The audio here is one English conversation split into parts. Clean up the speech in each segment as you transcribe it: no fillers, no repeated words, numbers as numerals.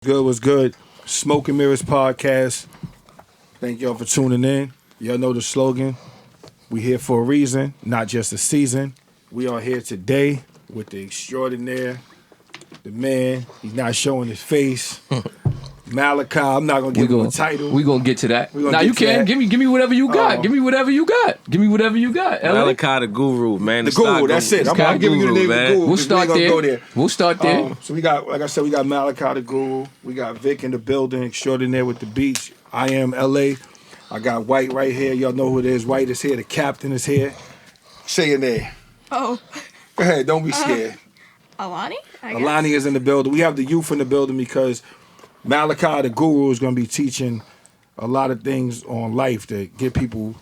Good was good. Smoke and Mirrors podcast. Thank y'all for tuning in. Y'all know the slogan. We here for a reason, not just a season. We are here today with the extraordinaire, the man. He's not showing his face. Malachi. I'm not gonna give him a title. We gonna get to that. We gonna Now get you to can that. give me whatever you got. Give me whatever you got. Give me whatever you got. Malachi the Guru, man. The Guru. That's it. I'm giving you the name man. of the Guru. We'll 'cause start we ain't gonna there. go We'll start there. So we got, like I said, we got Malachi the Guru. We got Vic in the building, extraordinaire with the beach. I am LA. I got White right here. Y'all know who it is. White is here. The captain is here. Say your name. Oh, Go ahead. Don't be scared. Alani? I guess. Alani is in the building. We have the youth in the building because Malachi the Guru is going to be teaching a lot of things on life to get people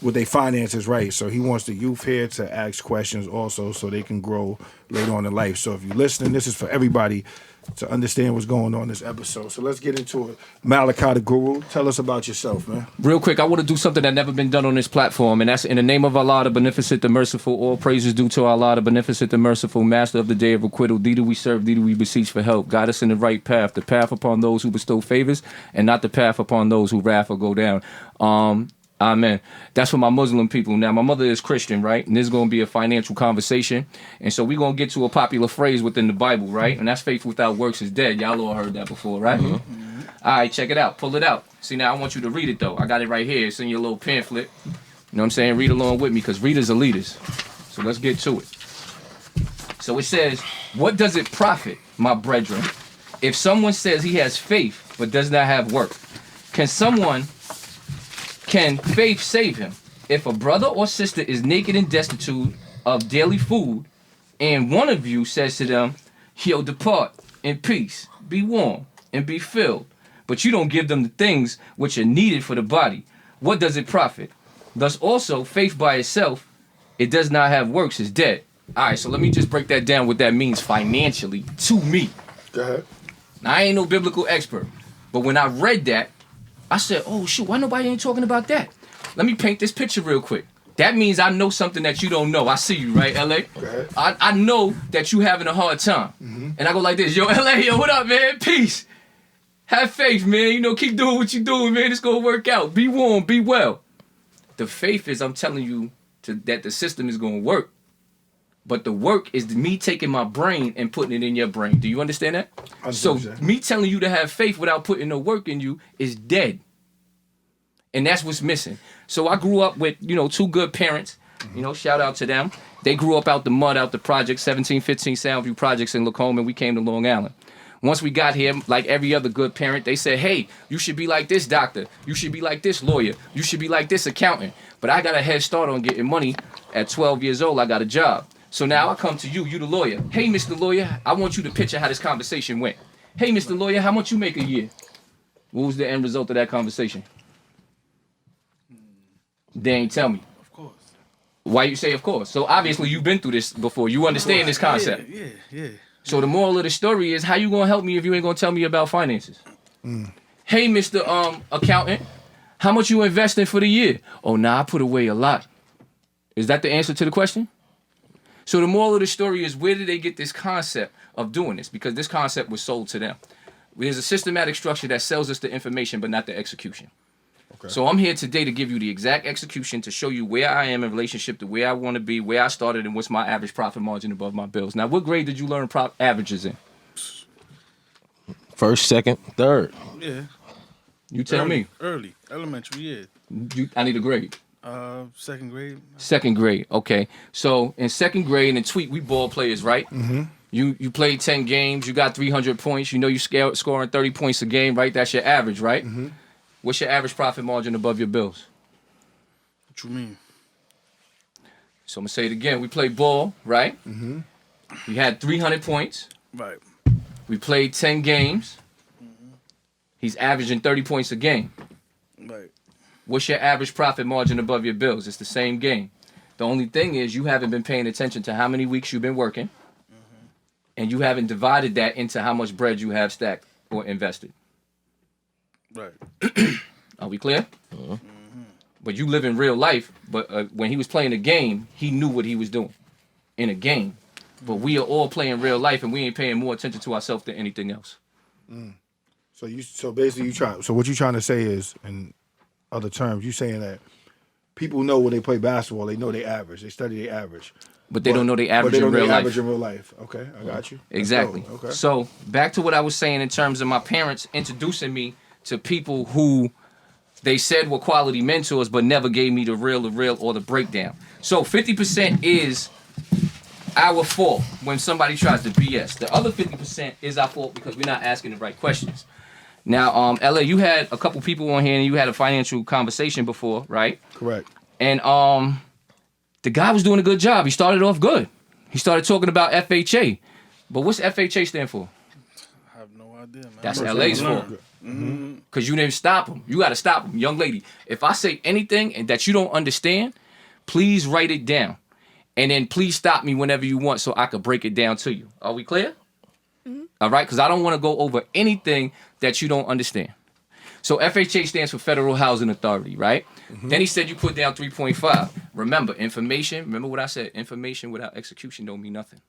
with their finances right. So he wants the youth here to ask questions also so they can grow later on in life. So if you're listening, this is for everybody to understand what's going on in this episode. So let's get into it. Malachi the Guru, tell us about yourself, man. Real quick, I want to do something that never been done on this platform, and that's in the name of Allah, the Beneficent, the Merciful. All praises due to Allah, the Beneficent, the Merciful, Master of the Day of Acquittal. Thee do we serve, thee do we beseech for help. Guide us in the right path, the path upon those who bestow favors, and not the path upon those who wrath or go down. Amen. That's for my Muslim people. Now, my mother is Christian, right? And this is going to be a financial conversation. And so we're going to get to a popular phrase within the Bible, right? And that's faith without works is dead. Y'all all heard that before, right? Mm-hmm. All right, check it out. Pull it out. See, now I want you to read it, though. I got it right here. It's in your little pamphlet. You know what I'm saying? Read along with me because readers are leaders. So let's get to it. So it says, what does it profit, my brethren, if someone says he has faith but does not have work? Can faith save him? If a brother or sister is naked and destitute of daily food, and one of you says to them, yo, depart in peace, be warm, and be filled, but you don't give them the things which are needed for the body, what does it profit? Thus also, faith by itself, it does not have works, is dead. All right, so let me just break that down, what that means financially to me. Go ahead. Now, I ain't no biblical expert, but when I read that, I said, oh, shoot, why nobody ain't talking about that? Let me paint this picture real quick. That means I know something that you don't know. I see you, right, L.A.? Go ahead. I know that you having a hard time. Mm-hmm. And I go like this, yo, L.A., yo, what up, man? Peace. Have faith, man. You know, keep doing what you're doing, man. It's going to work out. Be warm, be well. The faith is I'm telling you that the system is going to work. But the work is me taking my brain and putting it in your brain. Do you understand that? So me telling you to have faith without putting no work in you is dead. And that's what's missing. So I grew up with, two good parents. Shout out to them. They grew up out the mud, out the project, 1715 Soundview Projects in Lacombe, and we came to Long Island. Once we got here, like every other good parent, they said, hey, you should be like this doctor. You should be like this lawyer. You should be like this accountant. But I got a head start on getting money. At 12 years old, I got a job. So now I come to you the lawyer. Hey, Mr. Lawyer, I want you to picture how this conversation went. Hey, Mr. Lawyer, how much you make a year? What was the end result of that conversation? They ain't tell me. Of course. Why you say of course? So obviously you've been through this before. You understand this concept. Yeah. So the moral of the story is how you gonna help me if you ain't gonna tell me about finances? Hey, Mr. Accountant, how much you investing for the year? Oh, nah, I put away a lot. Is that the answer to the question? So the moral of the story is where did they get this concept of doing this? Because this concept was sold to them. There's a systematic structure that sells us the information but not the execution. Okay. So I'm here today to give you the exact execution to show you where I am in relationship to where I want to be, where I started, and what's my average profit margin above my bills. Now, what grade did you learn averages in? First, second, third. Yeah. You tell me. Early. Elementary, yeah. I need a grade. Second grade. Second grade, okay. So in second grade in Tweet, we ball players, right? Mm-hmm. You played 10 games, you got 300 points, you scoring 30 points a game, right? That's your average, right? Mm-hmm. What's your average profit margin above your bills? What you mean? So I'm going to say it again. We played ball, right? Mm-hmm. We had 300 points. Right. We played 10 games. Mm-hmm. He's averaging 30 points a game. Right. What's your average profit margin above your bills? It's the same game. The only thing is you haven't been paying attention to how many weeks you've been working, mm-hmm. and you haven't divided that into how much bread you have stacked or invested. Right. Are we clear? Mm-hmm. But you live in real life, but when he was playing a game, he knew what he was doing in a game. But we are all playing real life, and we ain't paying more attention to ourselves than anything else. So basically so what you trying to say is, in other terms, you saying that people know when they play basketball, they know they average, they study their average. But they don't know they average but they don't in real know life. average in real life. Okay, I got you. Exactly. Let's go. Okay. So back to what I was saying in terms of my parents introducing me to people who they said were quality mentors, but never gave me the real, or the breakdown. So 50% is our fault when somebody tries to BS. The other 50% is our fault because we're not asking the right questions. Now, LA, you had a couple people on here and you had a financial conversation before, right? Correct. And the guy was doing a good job. He started off good. He started talking about FHA. But what's FHA stand for? I have no idea, man. That's I'm LA's learn. fault. Because you didn't stop him. You got to stop him. Young lady, if I say anything and that you don't understand, please write it down. And then please stop me whenever you want so I could break it down to you. Are we clear? All right? Because I don't want to go over anything that you don't understand. So FHA stands for Federal Housing Authority, right? Then he said you put down 3.5. Remember, remember what I said? Information without execution don't mean nothing.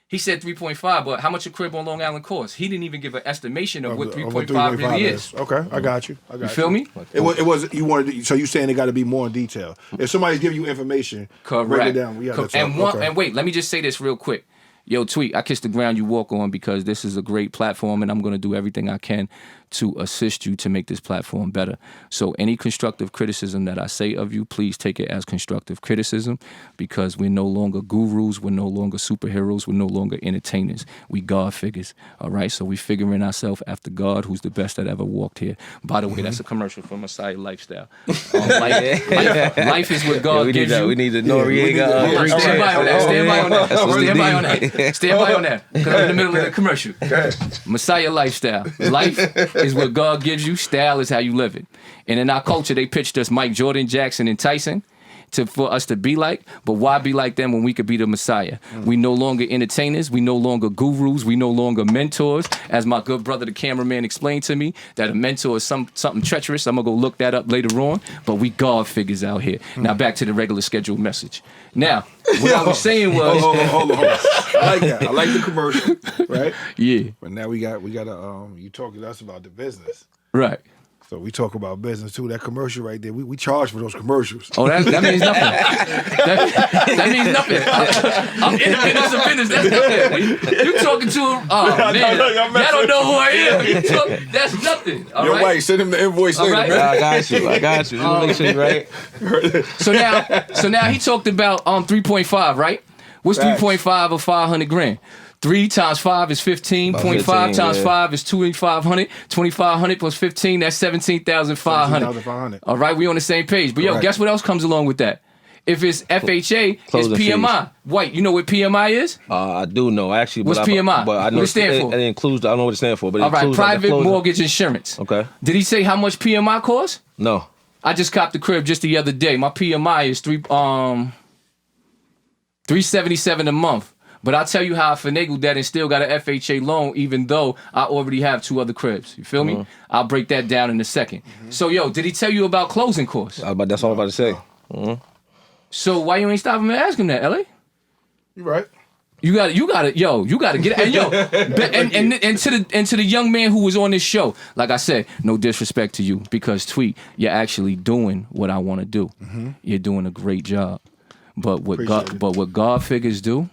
He said 3.5, but how much a crib on Long Island costs? He didn't even give an estimation of what 3.5 really is. Okay, I got you. You feel me? It was you wanted. So you saying it got to be more in detail. If somebody's giving you information, Correct. break it down. Yeah, that's and wait, let me just say this real quick. Yo, Tweet, I kiss the ground you walk on because this is a great platform and I'm going to do everything I can to assist you to make this platform better. So any constructive criticism that I say of you, please take it as constructive criticism because we're no longer gurus, we're no longer superheroes, we're no longer entertainers. We God figures, all right? So we figuring ourselves after God, who's the best that ever walked here. By the way, that's a commercial for Messiah Lifestyle. Life is what God gives you. We need the Noriega. Stand by on that. Stand by on that. Stand by on that. Stand by on that. Because I'm in the middle of the commercial. Messiah Lifestyle. Life is what God gives you. Style is how you live it. And in our culture, they pitched us Mike Jordan, Jackson, and Tyson for us to be like. But why be like them when we could be the Messiah? We no longer entertainers. We no longer gurus. We no longer mentors. As my good brother, the cameraman, explained to me, that a mentor is something treacherous. I'm going to go look that up later on. But we God figures out here. Now back to the regular scheduled message. Now, what I was saying was... Hold on. I like that. I like the commercial, right? Yeah. But now we got you talking to us about the business. Right. So we talk about business too. That commercial right there, we charge for those commercials. Oh, that means nothing. that means nothing. I'm in the business of business. That's nothing. You talking to man? Y'all don't know who I am. That's nothing. All You're right. Right. Send him the invoice later, right. man. I got you. Just make sure you're right. So now he talked about 3.5, right? What's 3.5 of 500 grand? 3 times 5 is 15. 0.5 times 5 is 2,500. 2,500 plus 15, that's 17,500. 17,500. All right, we on the same page. But yo, guess what else comes along with that? If it's FHA, it's PMI. Fees. White, you know what PMI is? I do know, actually. What's PMI? But I know what it stand for? It includes, I don't know what it stands for. But it all right, includes private like mortgage insurance. Okay. Did he say how much PMI costs? No. I just copped the crib just the other day. My PMI is $377 a month. But I'll tell you how I finagled that and still got an FHA loan, even though I already have 2 other cribs. You feel me? I'll break that down in a second. So, yo, did he tell you about closing costs? That's all I'm about to say. So why you ain't stopping him and ask him that, LA? You right. You got to get and to the young man who was on this show. Like I said, no disrespect to you because Tweet, you're actually doing what I want to do. You're doing a great job. But what God figures do,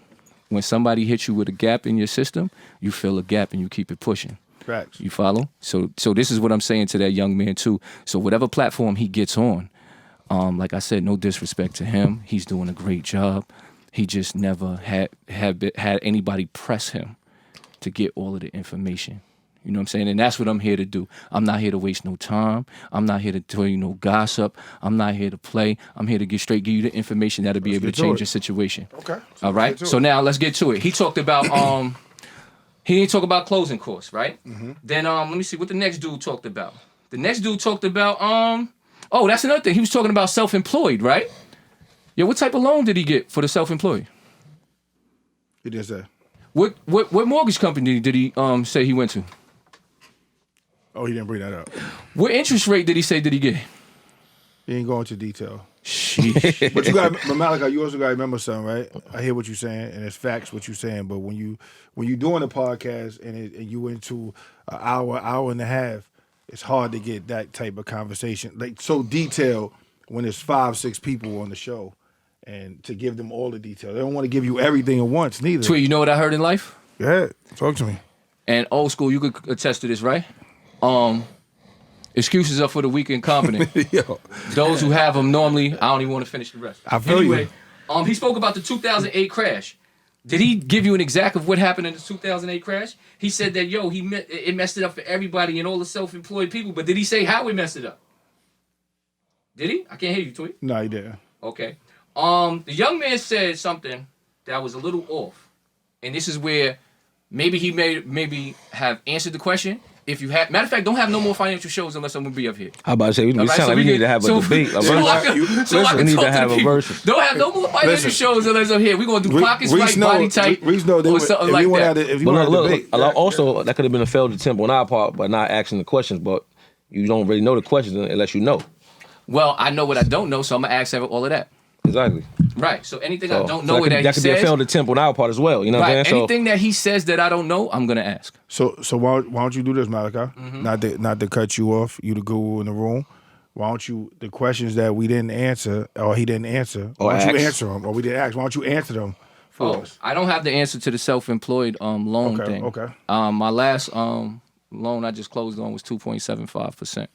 when somebody hits you with a gap in your system, you fill a gap and you keep it pushing. Facts. You follow? So this is what I'm saying to that young man too. So whatever platform he gets on, like I said, no disrespect to him. He's doing a great job. He just never had anybody press him to get all of the information. You know what I'm saying? And that's what I'm here to do. I'm not here to waste no time. I'm not here to tell you no gossip. I'm not here to play. I'm here to give you the information that'll be able to change your situation. Okay. All right? So now let's get to it. He talked about he didn't talk about closing costs, right? Then let me see what the next dude talked about. The next dude talked about oh, that's another thing. He was talking about self-employed, right? Yo, what type of loan did he get for the self-employed? He did say. What mortgage company did he say he went to? Oh, he didn't bring that up. What interest rate did he say did he get? He ain't go into detail. Sheesh. But Malachi, you also got to remember something, right? I hear what you're saying, and it's facts what you're saying. But when you doing a podcast and you into an hour and a half, it's hard to get that type of conversation like so detailed when there's 5-6 people on the show, and to give them all the detail. They don't want to give you everything at once, neither. Tweet, you know what I heard in life? Go ahead, talk to me. And old school, you could attest to this, right? Excuses are for the weak and incompetent. Yo, Those who have them normally, I don't even want to finish the rest. I feel you. He spoke about the 2008 crash. Did he give you an exact of what happened in the 2008 crash? He said that, it messed it up for everybody and all the self-employed people, but did he say how he messed it up? Did he? I can't hear you, Tweet. No, he didn't. Okay. The young man said something that was a little off. And this is where maybe he maybe have answered the question. If you have, matter of fact, don't have no more financial shows unless I'm gonna be up here. How about to say we All right, sound like we need to have a debate. A versus. I We need talk to have the a people. versus. Don't have no more financial shows unless I'm here. We're gonna do pockets right, body tight, Reese know or something like that. If you But want to debate, also that could have been a failed attempt on our part by not asking the questions. But you don't really know the questions unless you know. Well, I know what I don't know, so I'm gonna ask all of that. Exactly. Right. So anything So, I don't know that that he could be a says, failed attempt on our part as well. You know what I'm right? saying? Anything that he says that I don't know, I'm gonna ask. So why don't you do this, Malachi? Mm-hmm. Not to cut you off. You the guru in the room. Why don't you the questions that we didn't answer or he didn't answer? Why don't you answer them? Or we didn't ask. Why don't you answer them for us? I don't have the answer to the self-employed loan thing. Okay. My last loan I just closed on was 2.75%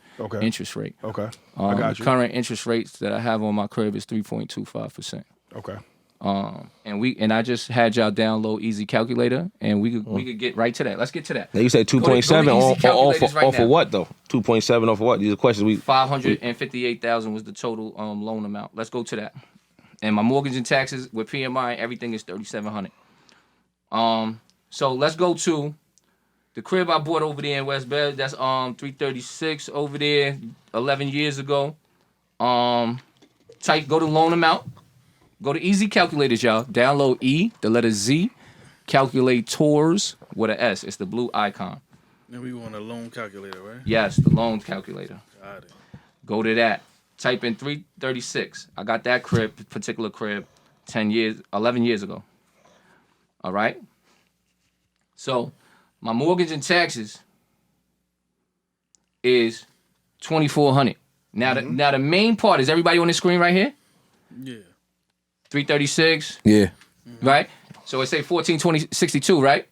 interest rate. Okay. I got The you. current interest rates that I have on my crib is 3.25%. Okay. And I just had y'all download Easy Calculator, and we could get right to that. Let's get to that. Now you say 2.7 off of what though? 2.7 off of what? These are questions we. 558,000 was the total loan amount. Let's go to that. And my mortgage and taxes with PMI, everything is 3,700. So let's go to the crib I bought over there in West Bed. That's 336 over there 11 years ago. Go to loan amount. Go to Easy Calculators, y'all. Download E, the letter Z, Calculators with an S. It's the blue icon. And we want a loan calculator, right? Yes, the loan calculator. Got it. Go to that. Type in 336. I got that particular crib 11 years ago. All right? So, my mortgage and taxes is $2,400. Now, the main part is everybody on the screen right here? Yeah. 336, Yeah. right? So it say 14,2062, right?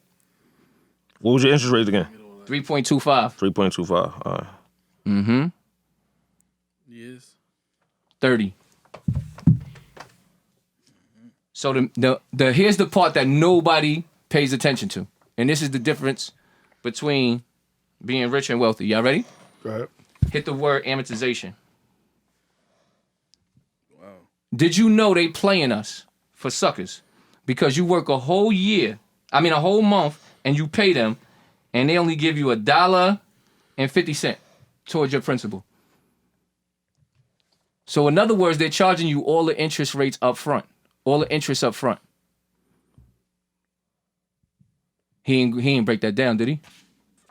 What was your interest rate again? 3.25. 3.25. All right. Yes. 30. So the here's the part that nobody pays attention to. And this is the difference between being rich and wealthy. Y'all ready? Go ahead. Hit the word amortization. Wow. Did you know they playing us for suckers? Because you work a whole month, and you pay them, and they only give you $1.50 towards your principal. So in other words, they're charging you all the interest rates up front. All the interest up front. He ain't break that down, did he?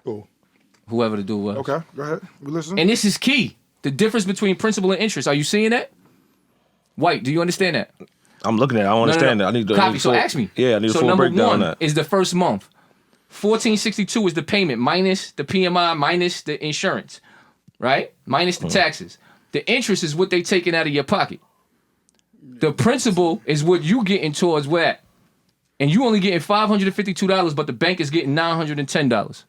Cool. Whoever the dude was. Okay, go ahead. We listen. And this is key. The difference between principal and interest. Are you seeing that? White, do you understand that? I'm looking at it. I don't understand that. I need to copy. So ask me. Yeah, I need a so full number breakdown one on that. is the first month. 1462 is the payment minus the PMI minus the insurance, right? Minus the taxes. The interest is what they taking out of your pocket. The principal is what you getting towards what? And you only getting $552, but the bank is getting $910.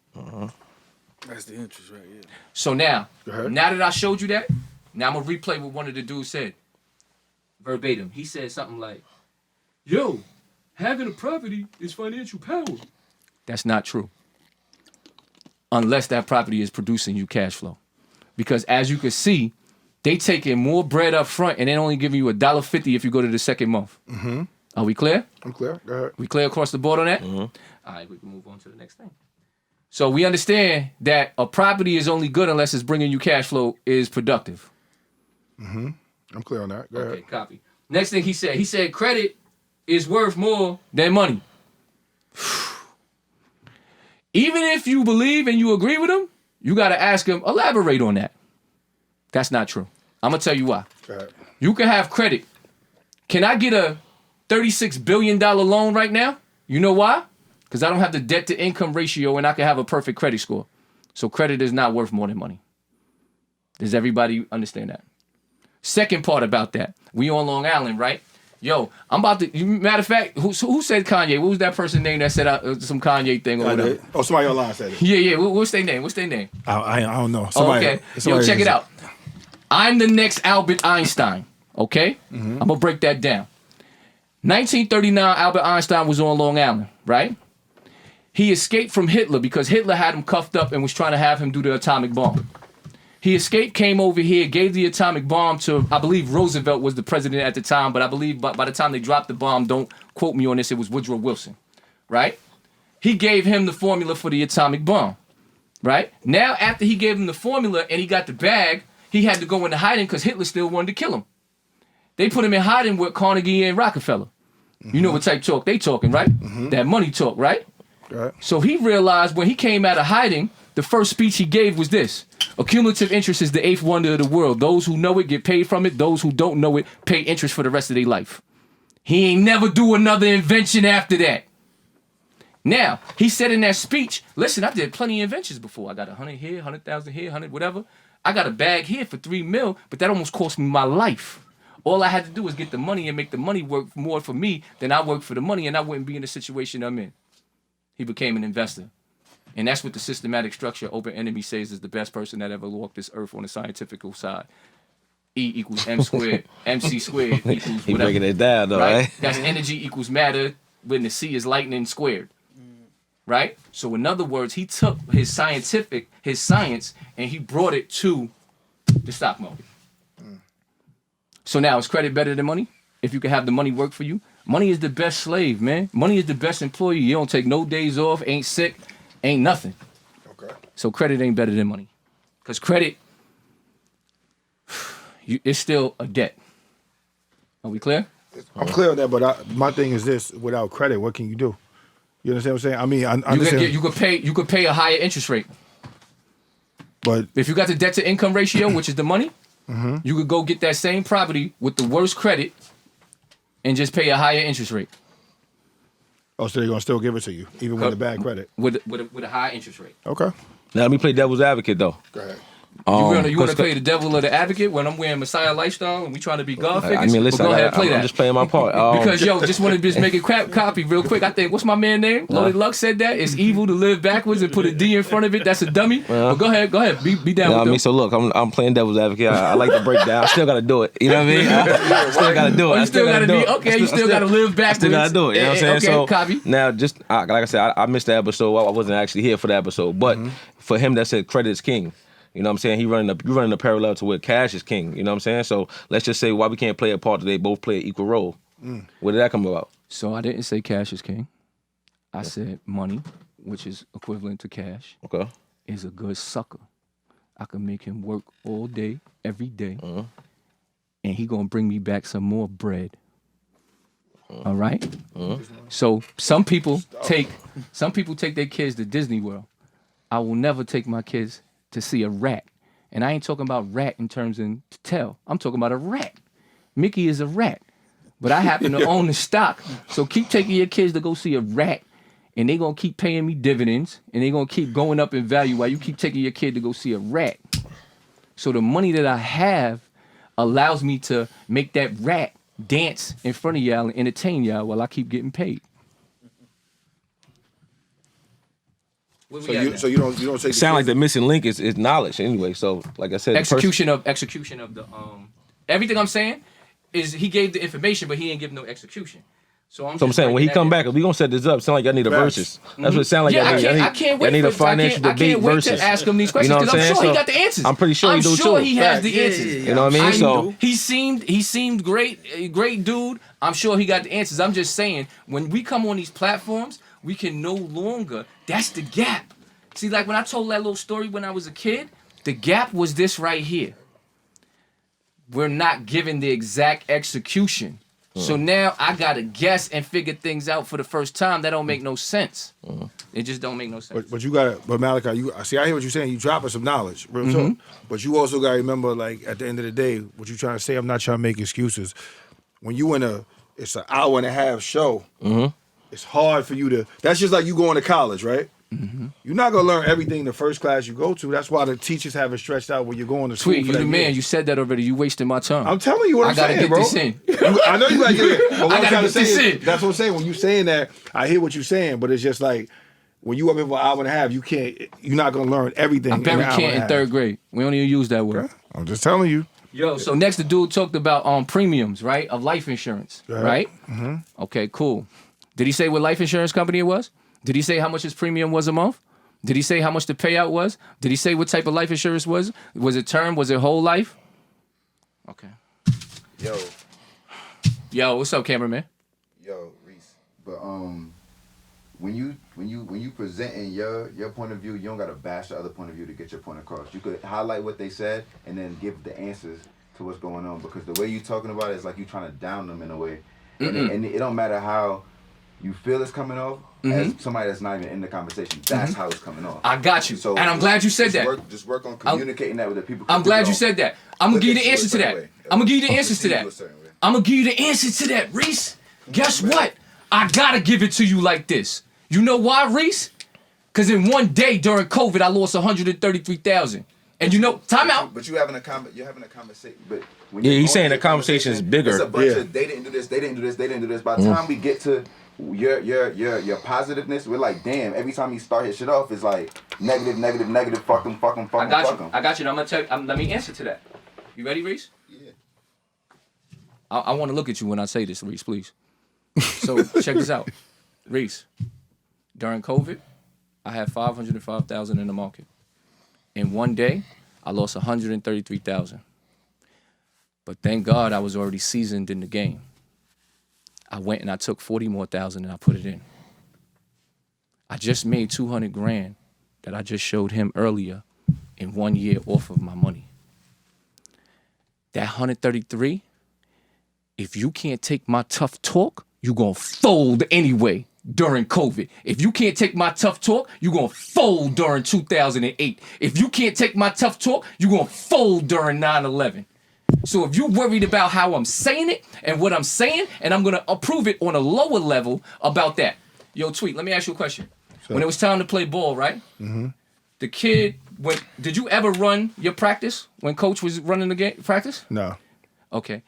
That's the interest rate, yeah. So now ahead. that I showed you that, now I'm gonna replay what one of the dudes said. Verbatim. He said something like, yo, having a property is financial power. That's not true. Unless that property is producing you cash flow. Because as you can see, they taking more bread up front and they only giving you $1.50 if you go to the second month. Mm-hmm. Are we clear? I'm clear. Go ahead. We clear across the board on that? Mm-hmm. All right, we can move on to the next thing. So we understand that a property is only good unless it's bringing you cash flow is productive. Mm-hmm. I'm clear on that. Go ahead. Okay, copy. Next thing he said credit is worth more than money. Even if you believe and you agree with him, you got to ask him, elaborate on that. That's not true. I'm gonna tell you why. Go ahead. You can have credit. Can I get a $36 billion loan right now? You know why? Because I don't have the debt to income ratio and I can have a perfect credit score. So credit is not worth more than money. Does everybody understand that? Second part about that, we on Long Island, right? Yo, I'm about to, matter of fact, who said Kanye? What was that person's name that said some Kanye thing or whatever? Oh, somebody online said it. Yeah. What's their name? I don't know. Okay. Yo, check it out. I'm the next Albert Einstein. Okay? I'm going to break that down. 1939, Albert Einstein was on Long Island, right? He escaped from Hitler because Hitler had him cuffed up and was trying to have him do the atomic bomb. He escaped, came over here, gave the atomic bomb to, I believe Roosevelt was the president at the time, but I believe by the time they dropped the bomb, don't quote me on this, it was Woodrow Wilson, right? He gave him the formula for the atomic bomb, right? Now, after he gave him the formula and he got the bag, he had to go into hiding because Hitler still wanted to kill him. They put him in hiding with Carnegie and Rockefeller. You know what type talk they talking, right? That money talk, right? Right. So he realized when he came out of hiding, the first speech he gave was this: accumulative interest is the eighth wonder of the world. Those who know it get paid from it. Those who don't know it pay interest for the rest of their life. He ain't never do another invention after that. Now, he said in that speech, listen, I did plenty of inventions before. I got 100 here, 100,000 here, 100 whatever. I got a bag here for $3 million, but that almost cost me my life. All I had to do was get the money and make the money work more for me than I work for the money, and I wouldn't be in the situation I'm in. He became an investor. And that's what the systematic structure Open Enemy says is the best person that ever walked this earth on the scientific side. E equals M squared, MC squared equals whatever. He breaking it down though, right? That's energy equals matter when the C is lightning squared. Right? So in other words, he took his science, and he brought it to the stock market. So now, is credit better than money? If you can have the money work for you? Money is the best slave, man. Money is the best employee. You don't take no days off, ain't sick, ain't nothing. Okay. So credit ain't better than money. Because credit, it's still a debt. Are we clear? I'm clear on that, but my thing is this: without credit, what can you do? You understand what I'm saying? I mean, I understand. You could pay a higher interest rate. But if you got the debt to income ratio, which is the money, you could go get that same property with the worst credit and just pay a higher interest rate. Oh, so they're gonna still give it to you, even with the bad credit? With a high interest rate. Okay. Now let me play devil's advocate though. Go ahead. You want to play the devil or the advocate when I'm wearing Messiah lifestyle and we trying to be God figures? I mean, listen, go ahead, play that. I'm just playing my part. Because just want to just make a copy real quick. I think, what's my man name? Loaded Luck said that it's evil to live backwards and put a D in front of it. That's a dummy. But go ahead, be down with I mean, so look, I'm playing devil's advocate. I like to break down. I still gotta do it. You know what I mean? I still gotta do it. You still gotta do it. Okay, you still gotta live backwards. Still gotta do it. You know what I'm saying? Okay, so copy. Now, just like I said, I missed the episode. I wasn't actually here for the episode, but for him that said credit is king. You know what I'm saying? You running a parallel to where cash is king. You know what I'm saying? So let's just say why we can't play a part that they both play an equal role. Where did that come about? So I didn't say cash is king. I said money, which is equivalent to cash, is a good sucker. I can make him work all day, every day, and he gonna bring me back some more bread. All right? So some people take their kids to Disney World. I will never take my kids to see a rat. And I ain't talking about rat in terms of to tell. I'm talking about a rat. Mickey is a rat. But I happen to own the stock. So keep taking your kids to go see a rat, and they going to keep paying me dividends, and they going to keep going up in value while you keep taking your kid to go see a rat. So the money that I have allows me to make that rat dance in front of y'all and entertain y'all while I keep getting paid. So you don't take. It sound like the missing link is knowledge anyway. So like I said, execution of the everything I'm saying is he gave the information, but he ain't give no execution. So I'm saying when he come back, we gonna set this up. Sound like I need a versus. That's what it sound like. I can't wait. I need a financial debate versus. To ask him these questions because I'm sure he got the answers. I'm pretty sure he do too. I'm sure he has the answers. You know what I mean? So he seemed great dude. I'm sure he got the answers. I'm just saying when we come on these platforms, we can no longer. That's the gap. See, like when I told that little story when I was a kid, the gap was this right here. We're not given the exact execution. So now I gotta guess and figure things out for the first time. That don't make no sense. It just don't make no sense. But you gotta, but Malachi, you see, I hear what you're saying. You dropping some knowledge, real talk. But you also gotta remember, like at the end of the day, what you trying to say. I'm not trying to make excuses. When you it's an hour and a half show. It's hard for you to. That's just like you going to college, right? You're not gonna learn everything the first class you go to. That's why the teachers have it stretched out when you're going to school. Tweet, you the man. You said that already. You wasting my time. I'm telling you what I'm saying, bro. I gotta get this in. I know you gotta get it. But what I gotta get this in. That's what I'm saying. When you saying that, I hear what you're saying, but it's just like when you up here for an hour and a half, you're not gonna learn everything. I barely can't in third grade. We don't even use that word. Okay. I'm just telling you. Yo, so next the dude talked about premiums, right, of life insurance, right? Okay, cool. Did he say what life insurance company it was? Did he say how much his premium was a month? Did he say how much the payout was? Did he say what type of life insurance was? Was it term? Was it whole life? Okay. Yo, what's up, cameraman? Yo, Reese. But when you presenting your point of view, you don't gotta bash the other point of view to get your point across. You could highlight what they said and then give the answers to what's going on, because the way you talking about it is like you trying to down them in a way, and it don't matter how you feel it's coming off as somebody that's not even in the conversation. That's how it's coming off. I got you. So and I'm glad you said that. Just work on communicating that with the people. I'm glad you said that. I'm going to give you the answer to that. I'm going to give you the answers to that. I'm going to give you the answer to that, Reese. Guess what? I got to give it to you like this. You know why, Reese? Because in one day during COVID, I lost $133,000. And you know, time out. But you're having a conversation. But when he's saying the conversation is bigger. It's a bunch of they didn't do this, they didn't do this, they didn't do this. By the time we get to your positiveness, we're like, damn. Every time you start his shit off, it's like negative. Fuck him. I got you. And I'm gonna tell you. Let me answer to that. You ready, Reese? Yeah. I want to look at you when I say this, Reese, please. So check this out, Reese. During COVID, I had $505,000 in the market. In one day, I lost $133,000. But thank God I was already seasoned in the game. I went and I took 40 more thousand and I put it in. I just made 200 grand that I just showed him earlier in 1 year off of my money. That 133, if you can't take my tough talk, you're going to fold anyway during COVID. If you can't take my tough talk, you're going to fold during 2008. If you can't take my tough talk, you're going to fold during 9/11. So if you're worried about how I'm saying it and what I'm saying, and I'm going to approve it on a lower level about that. Yo, Tweet, let me ask you a question. Sure. When it was time to play ball, right? The kid, did you ever run your practice when coach was running the game practice? No. Okay.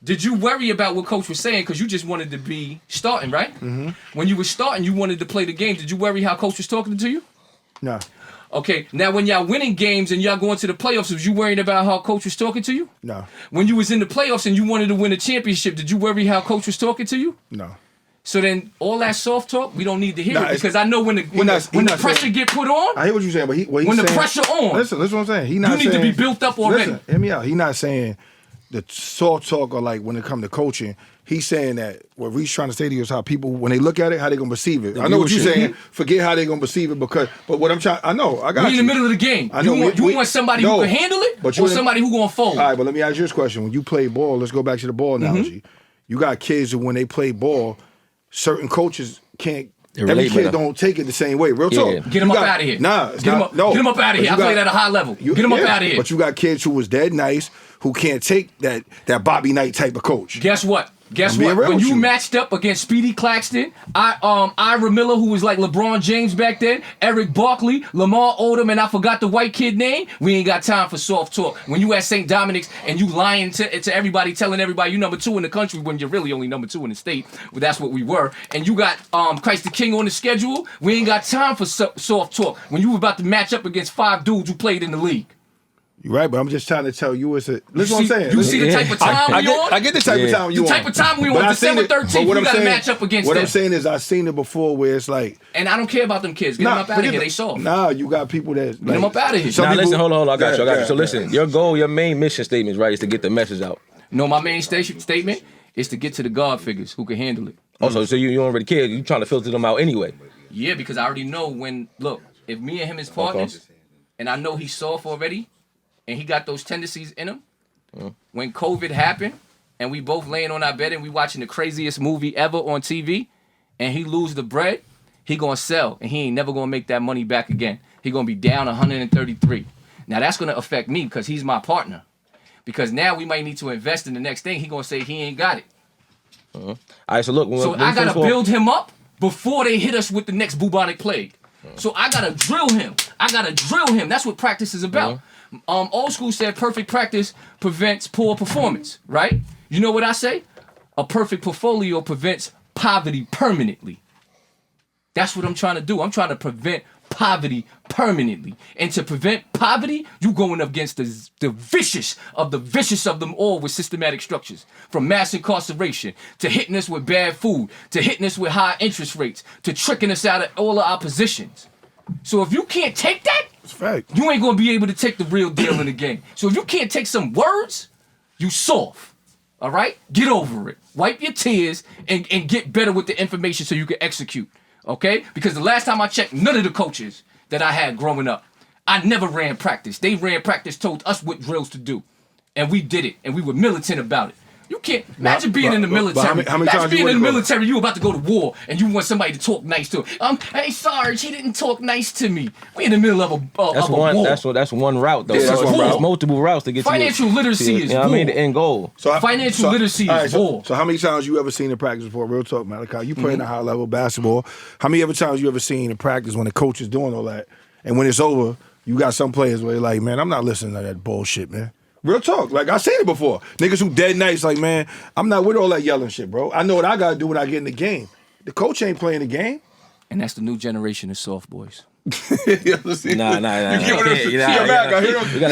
Did you worry about what coach was saying because you just wanted to be starting, right? When you were starting, you wanted to play the game. Did you worry how coach was talking to you? No. Okay, now when y'all winning games and y'all going to the playoffs, was you worried about how coach was talking to you? No. When you was in the playoffs and you wanted to win a championship, did you worry how coach was talking to you? No. So then all that soft talk, we don't need to hear it, because I know when the pressure get put on. I hear what you're saying, but when the pressure on. Listen what I'm saying. You need to be built up already. Listen, hear me out. He's not saying the soft talk or like when it comes to coaching. He's saying that what Reese trying to say to you is how people, when they look at it, how they gonna perceive it. I know what you're saying. Forget how they gonna perceive it, but what I'm trying, I know, I got you. We in the middle of the game. I know. You want somebody who can handle it, or somebody who gonna fold? All right, but let me ask you this question. When you play ball, let's go back to the ball analogy. You got kids who, when they play ball, certain coaches can't. Every kid don't take it the same way. Real talk. Get them up out of here. Nah, get them up out of here. I played at a high level. Get them up out of here. But you got kids who was dead nice, who can't take that Bobby Knight type of coach. Guess what? When you matched up against Speedy Claxton, Ira Miller, who was like LeBron James back then, Eric Barkley, Lamar Odom, and I forgot the white kid name, we ain't got time for soft talk. When you at St. Dominic's and you lying to everybody, telling everybody you number 2 in the country when you're really only number 2 in the state, well, that's what we were, and you got Christ the King on the schedule, we ain't got time for soft talk. When you were about to match up against 5 dudes who played in the league. You're right, but I'm just trying to tell you listen what I'm saying. You see the type of time we on? I get the type of time you on. The type of time we on. December 13th, you got to match up against them. What I'm saying is I've seen it before where it's like... And I don't care about them kids. Get them up out of here. They soft. Nah, you got people that... Get them up out of here. Now listen, hold on. I got you. So listen, your goal, your main mission statement, right, is to get the message out. No, my main statement is to get to the God figures who can handle it. Also, so you don't already care. You trying to filter them out anyway. Yeah, because I already know if me and him is partners, and I know he's soft already, and he got those tendencies in him, when COVID happened, and we both laying on our bed and we watching the craziest movie ever on TV, and he lose the bread, he gonna sell, and he ain't never gonna make that money back again. He gonna be down 133. Now that's gonna affect me because he's my partner. Because now we might need to invest in the next thing. He gonna say he ain't got it. All right, so look. So I gotta build him up before they hit us with the next bubonic plague. So I gotta drill him. That's what practice is about. Old school said perfect practice prevents poor performance, right? You know what I say? A perfect portfolio prevents poverty permanently. That's what I'm trying to do. I'm trying to prevent poverty permanently. And to prevent poverty, you going up against the vicious of them all with systematic structures. From mass incarceration, to hitting us with bad food, to hitting us with high interest rates, to tricking us out of all of our positions. So if you can't take that, It's fact. you ain't gonna be able to take the real deal in the game. So if you can't take some words, you soft. All right? Get over it. Wipe your tears and get better with the information so you can execute. Okay? Because the last time I checked, none of the coaches that I had growing up, I never ran practice. They ran practice, told us what drills to do. And we did it. And we were militant about it. You can't imagine being in the military. how many Imagine times you being went in the to go? military, you about to go to war and you want somebody to talk nice to him. Hey Sarge, he didn't talk nice to me. We in the middle of a war. That's one route though. Yeah, that's one route. There's multiple routes to get Financial to literacy is you know what I mean, war. the end goal. Financial literacy is war. So how many times you ever seen in practice before? Real talk, Malachi. You playing a high level basketball. How many other times you ever seen in practice when the coach is doing all that, and when it's over, you got some players where they're like, man, I'm not listening to that bullshit, man. Real talk. Like, I seen it before. Niggas who dead nice, like, man, I'm not with all that yelling shit, bro. I know what I got to do when I get in the game. The coach ain't playing the game. And that's the new generation of soft boys. Nah. You giving us We gotta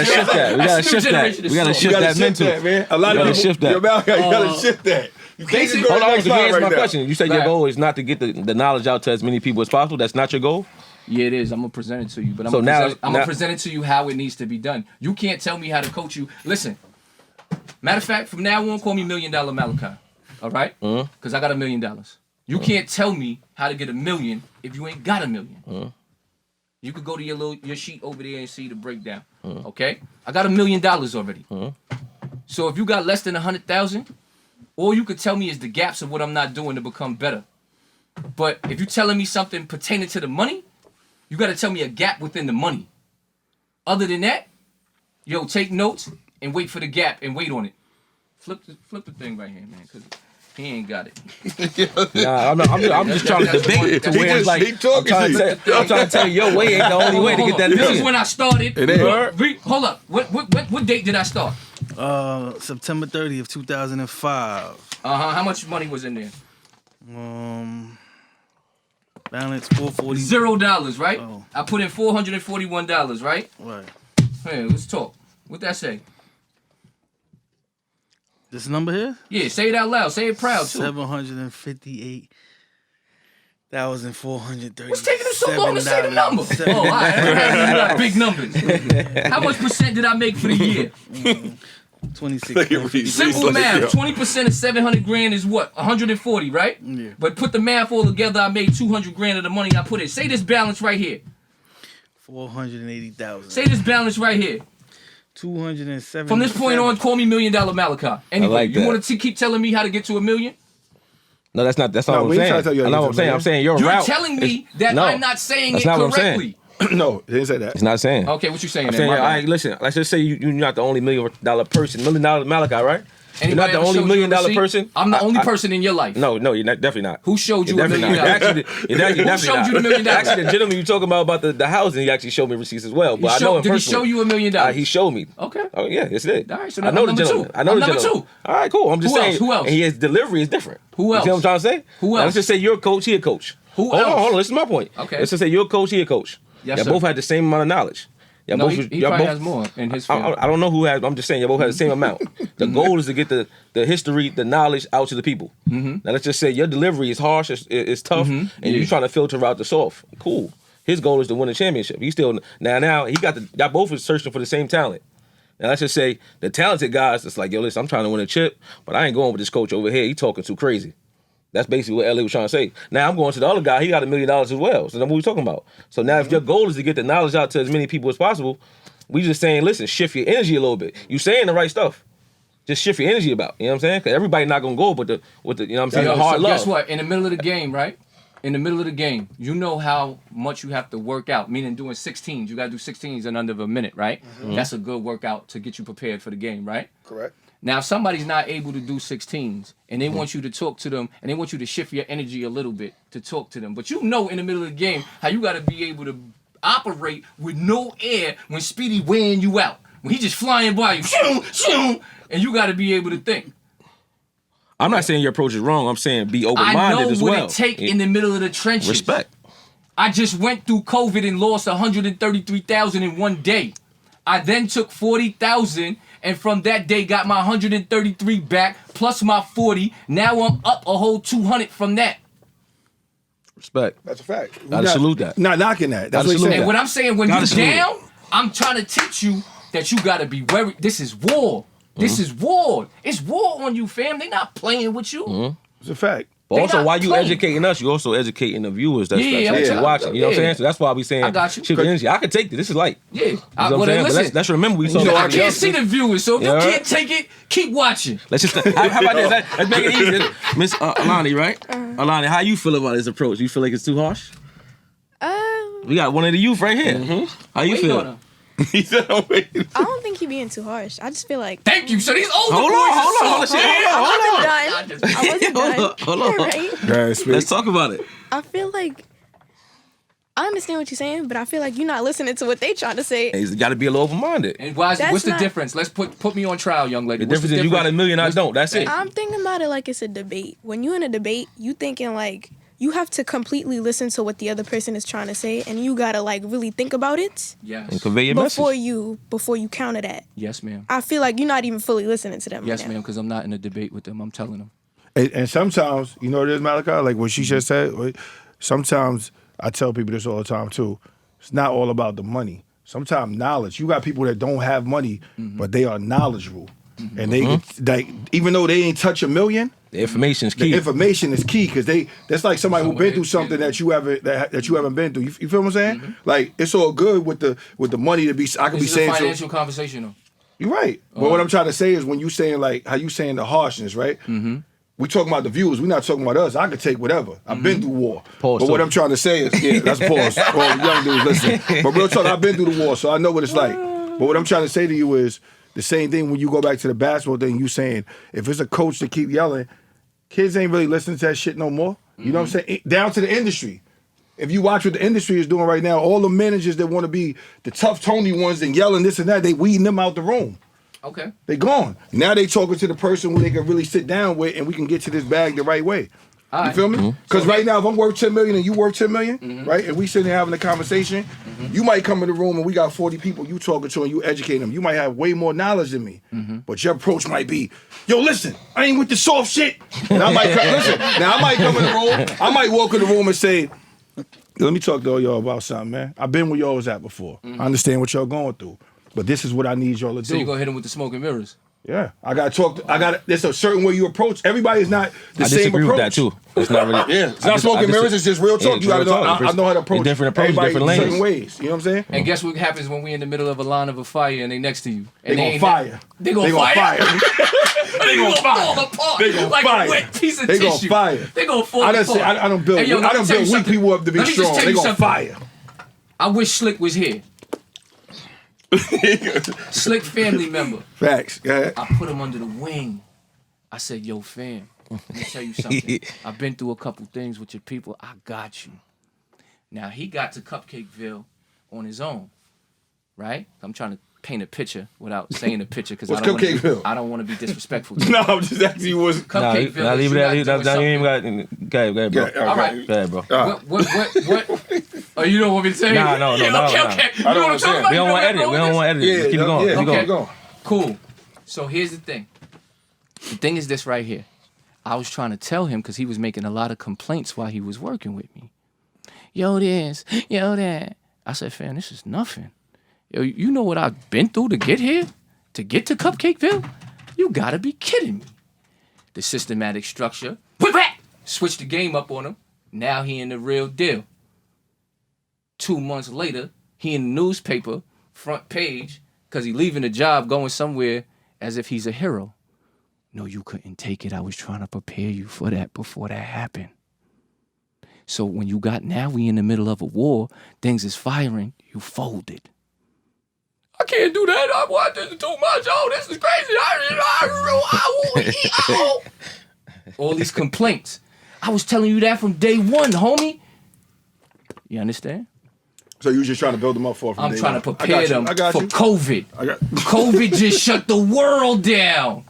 shift that. We gotta shift that. We gotta shift that mental. Man. A lot of people shift that. You gotta shift that. You can't just go to Hold the on, next so line here's right my now. question. You said your Right. goal is not to get the knowledge out to as many people as possible. That's not your goal? Yeah, it is. I'm gonna present it to you, but I'm So gonna present it to you how it needs to be done. You can't tell me how to coach you. Listen, matter of fact, from now on, call me $1 Million Malachi. All right? Because I got $1 million. You can't tell me how to get $1 million if you ain't got $1 million. You could go to your sheet over there and see the breakdown. Okay? I got $1 million already. So if you got less than 100,000, all you could tell me is the gaps of what I'm not doing to become better. But if you're telling me something pertaining to the money, you got to tell me a gap within the money. Other than that, yo, take notes and wait for the gap and wait on it. Flip the thing right here, man, because he ain't got it. Nah, I'm just trying to debate to where it's like I'm trying to tell you your way ain't the only way to get that This is million. when I started. It ain't. Hold up. What date did I start? September 30th, 2005. How much money was in there? Balance 440. $0, right? Oh. I put in $441, right? Right. Hey, let's talk. What that say? This number here? Yeah, say it out loud. Say it proud too. 758,430. What's taking them so long to say the number? Oh, all right. You got big numbers. How much percent did I make for the year? 26. Simple math. 20% of 700 grand is what? 140, right? Yeah. But put the math all together, I made 200 grand of the money I put in. Say this balance right here. 480,000. Say this balance right here. 207. From this point on, call me $1 Million Malachi. Anyway, like you that. want to keep telling me how to get to $1 million? No, that's not No, what we I'm ain't trying saying. to tell you how I to know get what to I'm saying. the I'm saying your You're route. telling me that No, I'm not saying that's it not what I'm saying. correctly. No, he didn't say that. It's not saying. Okay, what you saying I'm then? saying, My all bad. right, listen. Let's just say you're not the only $1 million person, $1 million Malachi, right? You're Anybody not the ever only showed $1 you a million receipt? person. I'm the only person in your life. No, you're not, definitely not. Who showed you You're $1 definitely million? not. Actually, you're definitely showed not. you the $1 million? Actually, the gentleman you talking about the housing, he actually showed me receipts as well. But I know him Did he personally. show you $1 million? He showed me. Okay. Oh yeah, it's it. All right, so I know I'm the number gentleman. two. I know I'm the number gentleman. two. All right, cool. I'm just Who saying. else? Who else? And his delivery is different. Who else? You see what I'm trying to say? Who Now, else? let's just say you're a coach. He a coach. Who Hold else? on. This is my point. Okay. Let's just say you're a coach. He a coach. Yes, Y'all sir. both had the same amount of knowledge. Y'all No, both. he y'all probably both, has more in his field. I don't know who has. I'm just saying, y'all both have the same amount. The goal is to get the history, the knowledge out to the people. Now let's just say your delivery is harsh, it's tough, and you're trying to filter out the soft. Cool. His goal is to win a championship. He's still now he got y'all both is searching for the same talent. Now let's just say the talented guys, it's like, yo, listen, I'm trying to win a chip, but I ain't going with this coach over here. He talking too crazy. That's basically what LA was trying to say. Now I'm going to the other guy. He got $1 million as well. So that's what we're talking about. So now if your goal is to get the knowledge out to as many people as possible, we just saying, listen, shift your energy a little bit. You saying the right stuff. just shift your energy about. You know what I'm saying? Because everybody not gonna go, but you know what I'm saying, Yo, the hard so love. guess what? In the middle of the game, right? In the middle of the game, you know how much you have to work out, meaning doing 16s. You got to do 16s in under a minute, right? That's a good workout to get you prepared for the game, right? Correct. Now, if somebody's not able to do 16s and they want you to talk to them and they want you to shift your energy a little bit to talk to them, but you know in the middle of the game how you got to be able to operate with no air when Speedy weighing you out. When he just flying by you, shoo, shoo, and you got to be able to think. I'm not saying your approach is wrong. I'm saying be I open-minded know as what well. it take in the middle of the trenches. Respect. I just went through COVID and lost 133,000 in one day. I then took 40,000 and from that day got my 133 back plus my 40. Now I'm up a whole 200 from that. Respect. That's a fact. Gotta salute that. Not knocking that. That's Gotta what he's salute saying. And what I'm saying, when Gotta you salute. down, I'm trying to teach you that you gotta be wary. This is war. This is war. It's war on you, fam. They not playing with you. It's a fact. But They also, not while you playing. educating us, you also educating the viewers that's Yeah, actually yeah. watching. You know what I'm Yeah. saying? So that's why we saying I got you. shift the energy. I can take this. This is light. Yeah. You know what I'm well, saying? listen, But let's remember we you talking know, I about can't see the viewers, so if Yeah. you can't take it, keep watching. Let's just how about this? Let's make it easy. Miss Alani, right? Alani, how you feel about this approach? You feel like it's too harsh? We got one of the youth right here. How you Wait feel? on him. He said, "Oh, wait." I don't think he being too harsh. I just feel like Thank you. So these older Hold boys on, are hold on, soft, shit, man. hold on. I wasn't done. I wasn't done. Hold on. Right? Guys, speak. Let's talk about it. I feel like I understand what you're saying, but I feel like you're not listening to what they trying to say. He's got to be a little open-minded. And why is, That's what's the not- difference? Let's put me on trial, young lady. The What's difference is you got $1 million, I What's- don't. That's it. I'm thinking about it like it's a debate. When you're in a debate, you thinking like you have to completely listen to what the other person is trying to say, and you gotta like really think about it Yes. And convey your before message. you counter that. Yes, ma'am. I feel like you're not even fully listening to them. Yes, right now. ma'am, because I'm not in a debate with them. I'm telling them. And sometimes, you know what it is, Malachi? Like what she just said, right? Sometimes I tell people this all the time too. It's not all about the money. Sometimes knowledge. You got people that don't have money, but they are knowledgeable. And they like even though they ain't touch $1 million, The information is the key. information is key because that's like somebody who been through something that you haven't been through. You feel what I'm saying? Like it's all good with the money to be. I could be This is a saying financial conversation, though. you're right. But what I'm trying to say is when you saying like how you saying the harshness, right? We talking about the viewers. We're not talking about us. I could take whatever. I've been through war. Pause, but what so- I'm trying to say is, yeah, that's pause. All the young dudes, listen. But real talk, I've been through the war, so I know what it's like. But what I'm trying to say to you is the same thing when you go back to the basketball thing. You saying if it's a coach to keep yelling, kids ain't really listening to that shit no more. You know what I'm saying? Down to the industry. If you watch what the industry is doing right now, all the managers that want to be the tough Tony ones and yelling this and that, they weeding them out the room. Okay. They gone. Now they talking to the person who they can really sit down with and we can get to this bag the right way. All You right. feel me? Because right now, if I'm worth $10 million and you worth $10 million, right, and we sitting there having a conversation, you might come in the room and we got 40 people you talking to and you educate them. You might have way more knowledge than me, but your approach might be, yo, listen, I ain't with the soft shit. And I might listen. Now I might come in the room, I might walk in the room and say, let me talk to all y'all about something, man. I've been where y'all was at before. I understand what y'all going through, but this is what I need y'all to So do. you go hit him with the smoke and mirrors. Yeah, I got to talk. There's a certain way you approach. Everybody's not the I same disagree approach. with that too. It's not really. Yeah, it's not smoking mirrors. It's just real talk. Yeah, You it's gotta real know. talk. I know how to approach Different approach, everybody different in certain lanes. ways. You know what I'm saying? And guess what happens when we in the middle of a line of a fire and they next to you? They And gonna ain't- fire. They gonna They gonna fire. fire. They gonna fire. fall apart. They gonna like fire. a wet piece of They tissue. gonna fire. They gonna fall I done apart. say I don't build. Hey, yo, I let me don't tell you build weak something. people up to be Let me just strong. tell They you gonna something. fire. I wish Slick was here. Slick family member. Facts. Go ahead. I put him under the wing. I said, yo, fam, let me tell you something. I've been through a couple things with your people. I got you. Now, he got to Cupcakeville on his own, right? I'm trying to paint a picture without saying a picture because What's Cupcakeville? I don't want to be disrespectful to you. No, I'm just asking you what's. Cupcakeville. Nah, leave it you at not that. doing You ain't something. got. Go ahead, bro. Yeah, All right. Go ahead, bro. What? Oh, you don't want me to say? Nah, no, Yeah, no, okay, no. okay. You I know don't what I'm talking understand. about? We don't You want to know edit. We where don't want to edit. Yeah, Just keep it going. yeah. Keep Okay. going. Go. Cool. So here's the thing. The thing is this right here. I was trying to tell him because he was making a lot of complaints while he was working with me. Yo, this, yo, that. I said, fam, this is nothing. Yo, you know what I've been through to get here? To get to Cupcakeville? You gotta be kidding me. The systematic structure. Switch the game up on him. Now he in the real deal. 2 months later, he in the newspaper, front page, because he leaving the job, going somewhere as if he's a hero. No, you couldn't take it. I was trying to prepare you for that before that happened. So when we in the middle of a war, things is firing, you folded. I can't do that. I want this too much. Oh, this is crazy. All these complaints. I was telling you that from day one, homie. You understand? So you was just trying to build them up for I'm trying to prepare them for you. COVID. COVID just shut the world down.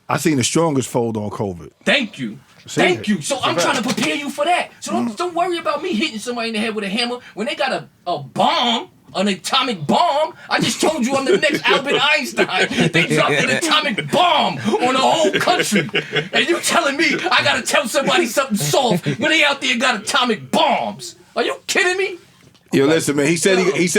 I seen the strongest fold on COVID. Thank you. Thank you. So I'm trying to prepare you for that. So don't worry about me hitting somebody in the head with a hammer when they got a bomb, an atomic bomb. I just told you I'm the next Albert Einstein. They dropped an atomic bomb on the whole country. And you telling me I gotta tell somebody something soft when they out there got atomic bombs. Are you kidding me? Yo, listen, man. He said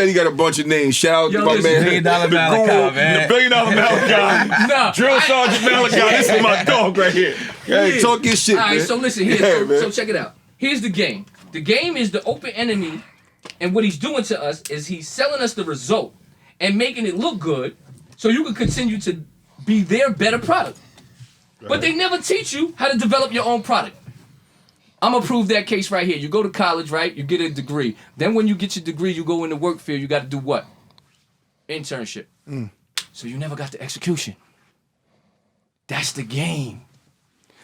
he got a bunch of names. Shout out to my man, $1 million Malachi, man. the $1 billion Malachi. Nah, Drill Sergeant Malachi. This is my dog right here. Hey, talk your shit, All right, man. so listen here. Yeah, so check it out. Here's the game. The game is the open enemy, and what he's doing to us is he's selling us the result and making it look good so you can continue to be their better product. Right. But they never teach you how to develop your own product. I'm gonna prove that case right here. You go to college, right? You get a degree. Then when you get your degree, you go in the work field. You got to do what? Internship. So you never got the execution. That's the game.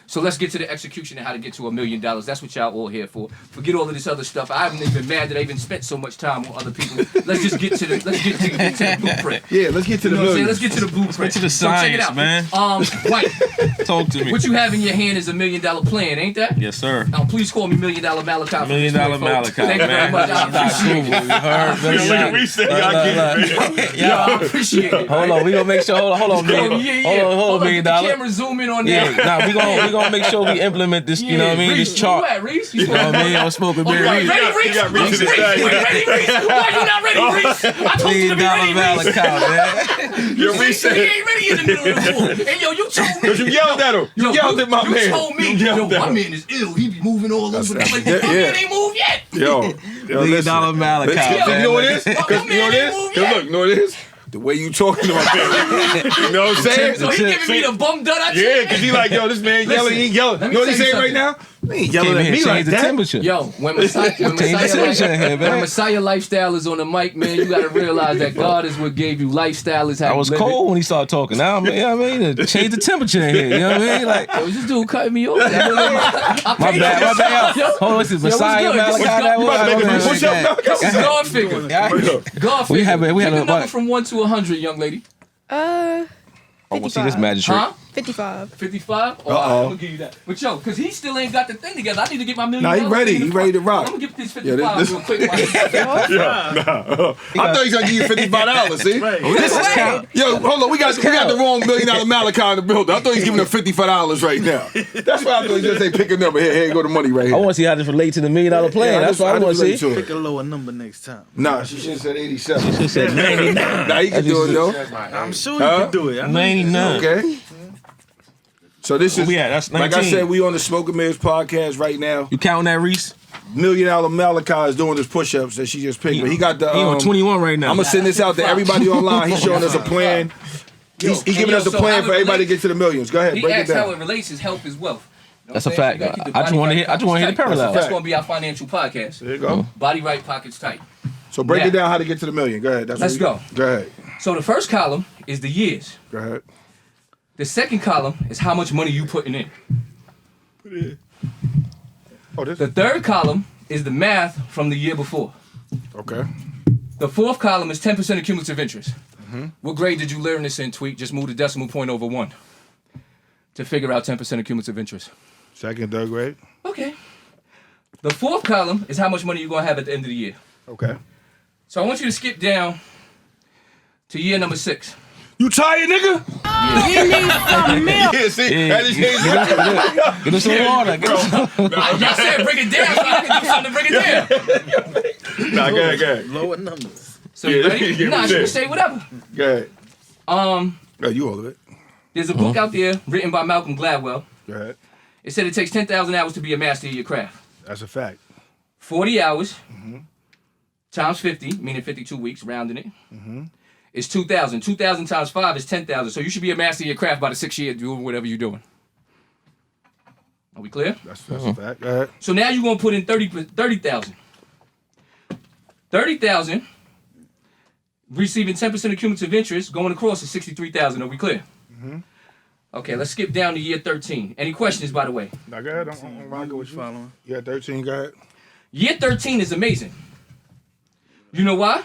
So let's get to the execution and how to get to $1 million. That's what y'all all here for. Forget all of this other stuff. I haven't even mad that I even spent so much time on other people. Let's just get to the blueprint. Yeah, let's get to the millions. Let's get to the blueprint. Get to the So check it science, out. man. White. Talk to me. What you have in your hand is $1 million plan, ain't that? Yes, sir. Now please call me $1 Million Malachi. $1 million Malachi, Thank you very man. much. I appreciate it. I appreciate it. Hold on, we gonna make sure. Hold on, Hold $1 million. The camera zoom in on Yeah, that. we gonna make sure we implement this. You know what I mean? Reese, This chart. Where you at, Reese? You know what I mean? I'm smoking beer. Ready, Reese? got Reese in the Reese, bag. ready, Reese? Why you not ready, Reese? I told you to be ready, Reese. man. Yo, You Reese said said, he ain't ready in the middle of the war. And yo, you told me. because you yelled at him. You yelled at my man. You told me, You yelled yo, at my him. man is ill. He be moving all over the place. Yeah, My yeah. man ain't moved yet. Yo, $1 million Malachi, Because man. you know what it is? Because you know what it is? Move 'Cause yet. look, you know what it is? The way you talking to my man. You know what I'm saying? So he giving me the bum dut. Yeah, because he like, yo, this man yelling, he ain't yelling. let You me know what he's tell you saying right now? He ain't yelling Came at in me here, like change the that. temperature. Yo, when Messiah lifestyle is on the mic, man, you gotta realize that God is what gave you lifestyle. Is how I you was live cold when he started talking. Now, I mean, change the temperature in here. You know what I mean? Like, It. Yo, this dude cutting me off. my bad. Yo, Hold on, this is what's Messiah good? Malachi. What's good? That You about to make was. a push up? This is God figure. God We figure. had Pick a a number what? from 1 to 100, young lady. I want to see this 55. magistrate. Huh? 55. 55? Oh, I'm gonna give you that. But yo, because he still ain't got the thing together. I need to get my $1 million. Nah, he ready. thing in He the ready to front. rock. I'm gonna get this Yeah, 55 this- real quick. I thought he was going to give you $55, see? This is count. Yo, hold on. We got the wrong $1 million Malachi in the building. I thought he was giving him $55 right now. That's why I thought he just say pick a number. Here go the money right here. I want to see how this relates to the $1 million plan. That's what I want to relate see. to Pick it. a lower number next time. Nah, she should have said 87. It said 99. Nah, he can do it though. I'm sure you Huh? can do it. I know you can. 99. Okay. So this is, we at? That's like I 19. said, we on the Smoking Mirrors podcast right now. You counting that, Reese? $1 million Malachi is doing his push-ups that she just picked. But he got the. He on 21 right now. I'm gonna send this out to everybody online. He's showing us a plan. He's giving us a plan for everybody to get to the millions. Go ahead, He break it asked how it down. relates his health is wealth. You know That's a what I'm saying? fact. You gotta keep the I just body wanna right, hear- I just wanna hear the pockets tight. parallel. That's gonna be our financial podcast. There you go. Body right, pockets tight. So break Now. it down how to get to the million. Go ahead. That's Let's what go. Go ahead. So the first column is the years. Go ahead. The second column is how much money you putting in. Oh, this. The third column is the math from the year before. Okay. The fourth column is 10% of cumulative interest. What grade did you learn this in, Tweet? Just move the decimal point over 1 to figure out 10% of cumulative interest. Second, third grade. Okay. The fourth column is how much money you're going to have at the end of the year. Okay. So I want you to skip down to year number 6. You tired, nigga? Yeah, see? That is Get us some water. Get us some- Y'all said bring it down so I can do something to bring it down. Nah, go ahead, go ahead. Lower numbers. So you Yeah, ready? yeah, Nah, we she can did. say whatever. Go ahead. Oh, you all of it. There's a book out there written by Malcolm Gladwell. Go ahead. It said it takes 10,000 hours to be a master of your craft. That's a fact. 40 hours times 50, meaning 52 weeks, rounding it, is 2,000. 2,000 times 5 is 10,000. So you should be a master of your craft by the 6th year doing whatever you're doing. Are we clear? That's a fact. Go ahead. So now you're going to put in 30,000. 30,000, receiving 10% of cumulative interest, going across is 63,000. Are we clear? Mm-hmm. Okay, let's skip down to year 13. Any questions, by the way? Now go ahead. I'm rocking with you. Following. Yeah, 13. Go ahead. Year 13 is amazing. You know why?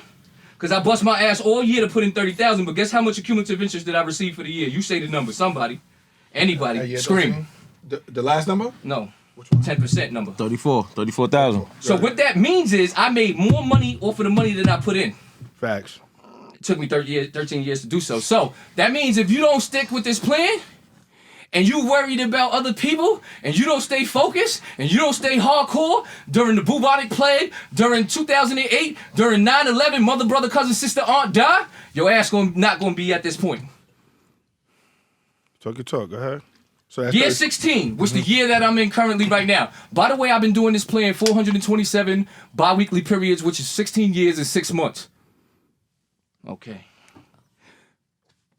Because I bust my ass all year to put in 30,000, but guess how much cumulative interest did I receive for the year? You say the number. Somebody. Anybody. Year Scream. 13? The last number? No. 10% number. 34,000. So what that means is I made more money off of the money than I put in. Facts. It took me 13 years to do so. So that means if you don't stick with this plan, and you worried about other people, and you don't stay focused, and you don't stay hardcore during the bubonic plague, during 2008, during 9/11, mother, brother, cousin, sister, aunt die, your ass not gonna be at this point. Talk your talk. Go ahead. So that's Year 30. 16, which the year that I'm in currently right now. By the way, I've been doing this plan 427 bi-weekly periods, which is 16 years and 6 months. Okay.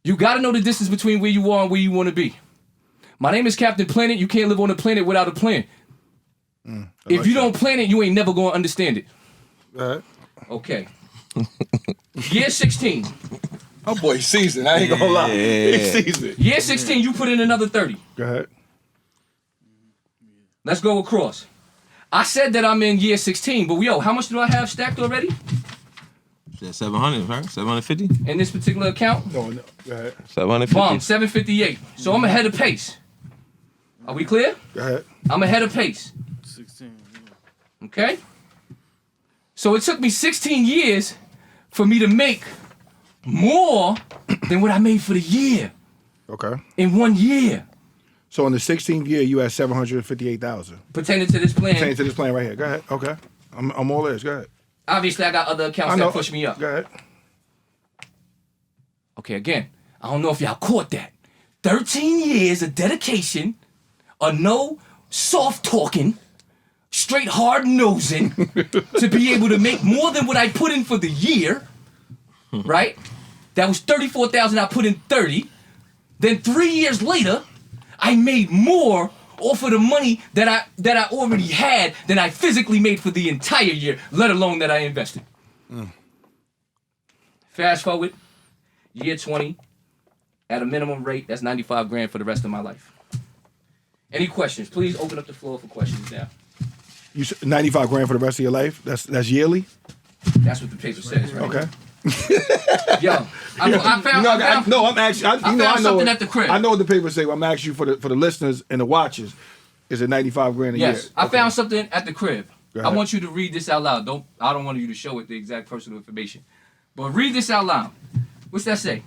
You gotta know the distance between where you are and where you wanna be. My name is Captain Planet. You can't live on a planet without a plan. If you don't plan it, you ain't never gonna understand it. Go ahead. Okay. Year 16. Oh boy, seasoned. I ain't gonna lie. He's seasoned. Year 16, you put in another 30. Go ahead. Let's go across. I said that I'm in year 16, but yo, how much do I have stacked already 700, right? 750? in this particular account? No. Go ahead. 750. Bomb, 758. So I'm ahead of pace. Are we clear? Go ahead. I'm ahead of pace. 16. Okay? So it took me 16 years for me to make more than what I made for the year Okay. in 1 year. So in the 16th year, you had 758,000. Pertaining to this plan, Change to this plan right here. Go ahead. Okay. I'm all ears. Go ahead. obviously I got other accounts that push me up. Go ahead. Okay, again, I don't know if y'all caught that. 13 years of dedication, no soft talking, straight hard nosing to be able to make more than what I put in for the year, right? That was 34,000, I put in 30. Then 3 years later, I made more off of the money that I already had than I physically made for the entire year, let alone that I invested. Fast forward, year 20, at a minimum rate, that's 95 grand for the rest of my life. Any questions? Please open up the floor for questions now. You said 95 grand for the rest of your life? That's yearly? That's what the paper says, right? Okay. Yo, I found I'm actually. I found something at the crib. I know what the paper say. But I'm asking you for the listeners and the watchers. Is it 95 grand a year? Yes, I found something at the crib. Go I ahead. want you to read this out loud. I don't want you to show it the exact personal information, but read this out loud. What's that say?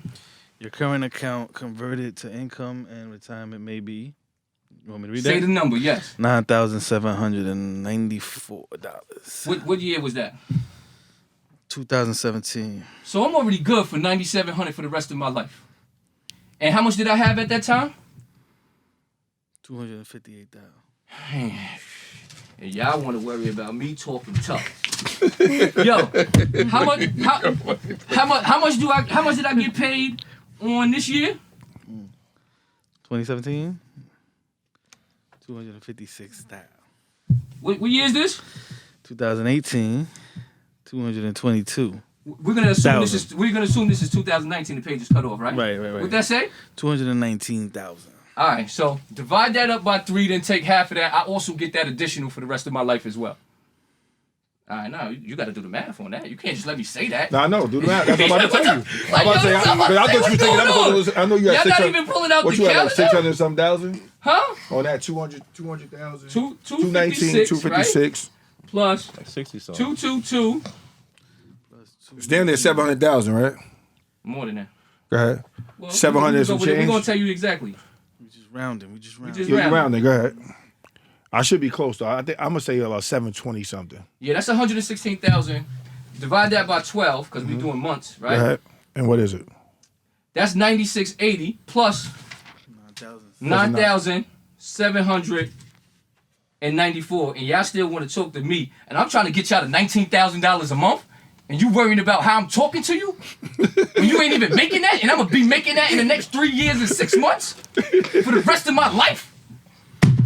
Your current account converted to income and retirement may be. You want me to read Say that? the number. Yes. $9,794. What year was that? 2017. So I'm already good for 9,700 for the rest of my life. And how much did I have at that time? 258,000. And y'all want to worry about me talking tough. Yo, how much did I get paid on this year? 2017. 256,000. What year is this? 2018. 222. We're gonna assume this is 2019. The page is cut off, right? Right. What'd that say? 219,000. All right, so divide that up by 3, then take half of that. I also get that additional for the rest of my life as well. All right, now you got to do the math on that. You can't just let me say that. No, I know. Do the math. That's what I'm about to tell you. Like, I'm about to say. yo, I'm about to I say, thought you were what's taking going on? I know you had Y'all 600. not even pulling out What the you had, like calendar? 600 some thousand? Huh? On that 200,000. 256, 256. Plus Like 60 something. 222. It's damn near 700,000, right? More than that. Go ahead. Well, 700 some We're change. gonna tell you exactly. We just rounding. just- Yeah, you round there. Go ahead. I should be close though. I think I'm gonna say about 720 something. Yeah, that's 116,000. Divide that by 12 because we're doing months, Go right? ahead. And what is it? That's 9680 plus 9,794, and y'all still want to talk to me, and I'm trying to get y'all to $19,000 a month. And you worrying about how I'm talking to you? When you ain't even making that, and I'm gonna be making that in the next 3 years and 6 months for the rest of my life?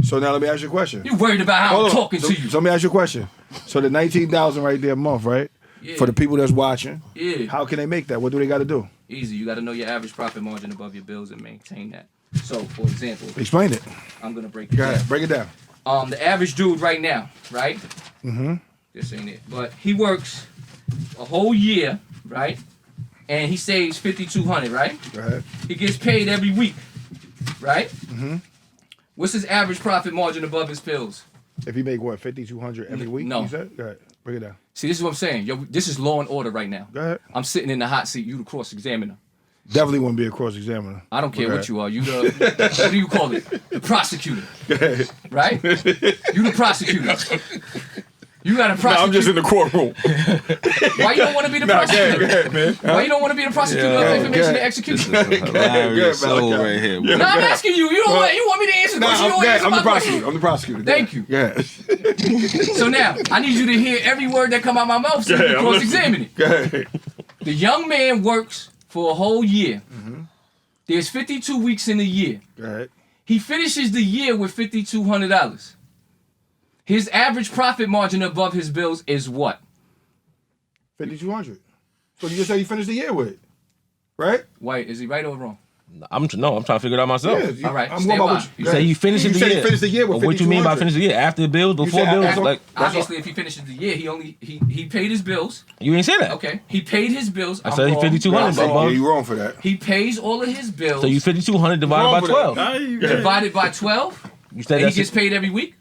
So now let me ask you a question. You worried about how I'm talking to you? So let me ask you a question. So the 19,000 right there a month, right? Yeah. For the people that's watching, Yeah. how can they make that? What do they got to do? Easy. You got to know your average profit margin above your bills and maintain that. So, for example, Explain it. I'm gonna break it Go down. ahead, break it down. The average dude right now, right? Mm-hmm. This ain't it. But he works a whole year, right? And he saves $5,200, right? Go ahead. He gets paid every week, right? Mm-hmm. What's his average profit margin above his bills? If you make what, 5,200 every week? No. You said? Go ahead, break it down. See, this is what I'm saying. Yo, this is law and order right now. Go ahead. I'm sitting in the hot seat. You the cross-examiner. Definitely wouldn't be a cross-examiner. I don't care Okay. what you are. You the, what do you call it? The prosecutor. Right? You the prosecutor. You got to prosecute. I'm just in the courtroom. Why you don't want to be the prosecutor? Go ahead, man. Why you don't want to be the prosecutor of information and execution? Hilarious Malachi. soul right here, bro. No, I'm asking you. You don't want. You want me to answer the question? You don't answer I'm my the prosecutor. question. I'm the prosecutor. Thank you. Yeah. So now I need you to hear every word that come out my mouth so you can cross-examine it. Go ahead. The young man works for a whole year. Mm-hmm. There's 52 weeks in a year. Go ahead. He finishes the year with $5,200. His average profit margin above his bills is what? 5,200. So you just say you finished the year with, right? White, is he right or wrong? I'm trying to figure it out myself. Yeah, All right, I'm stay going by by. what You You say you finished You the said year. he finished the year with What you mean by 5,200? finish the year? After the bills, before said bills? after- Like Obviously, if he finishes the year, he paid his bills. you ain't say that. Okay, he paid his bills. I I'm said he wrong. 5,200 Yeah, above. you're wrong for that. He pays all of his bills. So you 5,200 divided by Wrong with 12. Nah, you divided by 12, You said and he that's gets paid every week.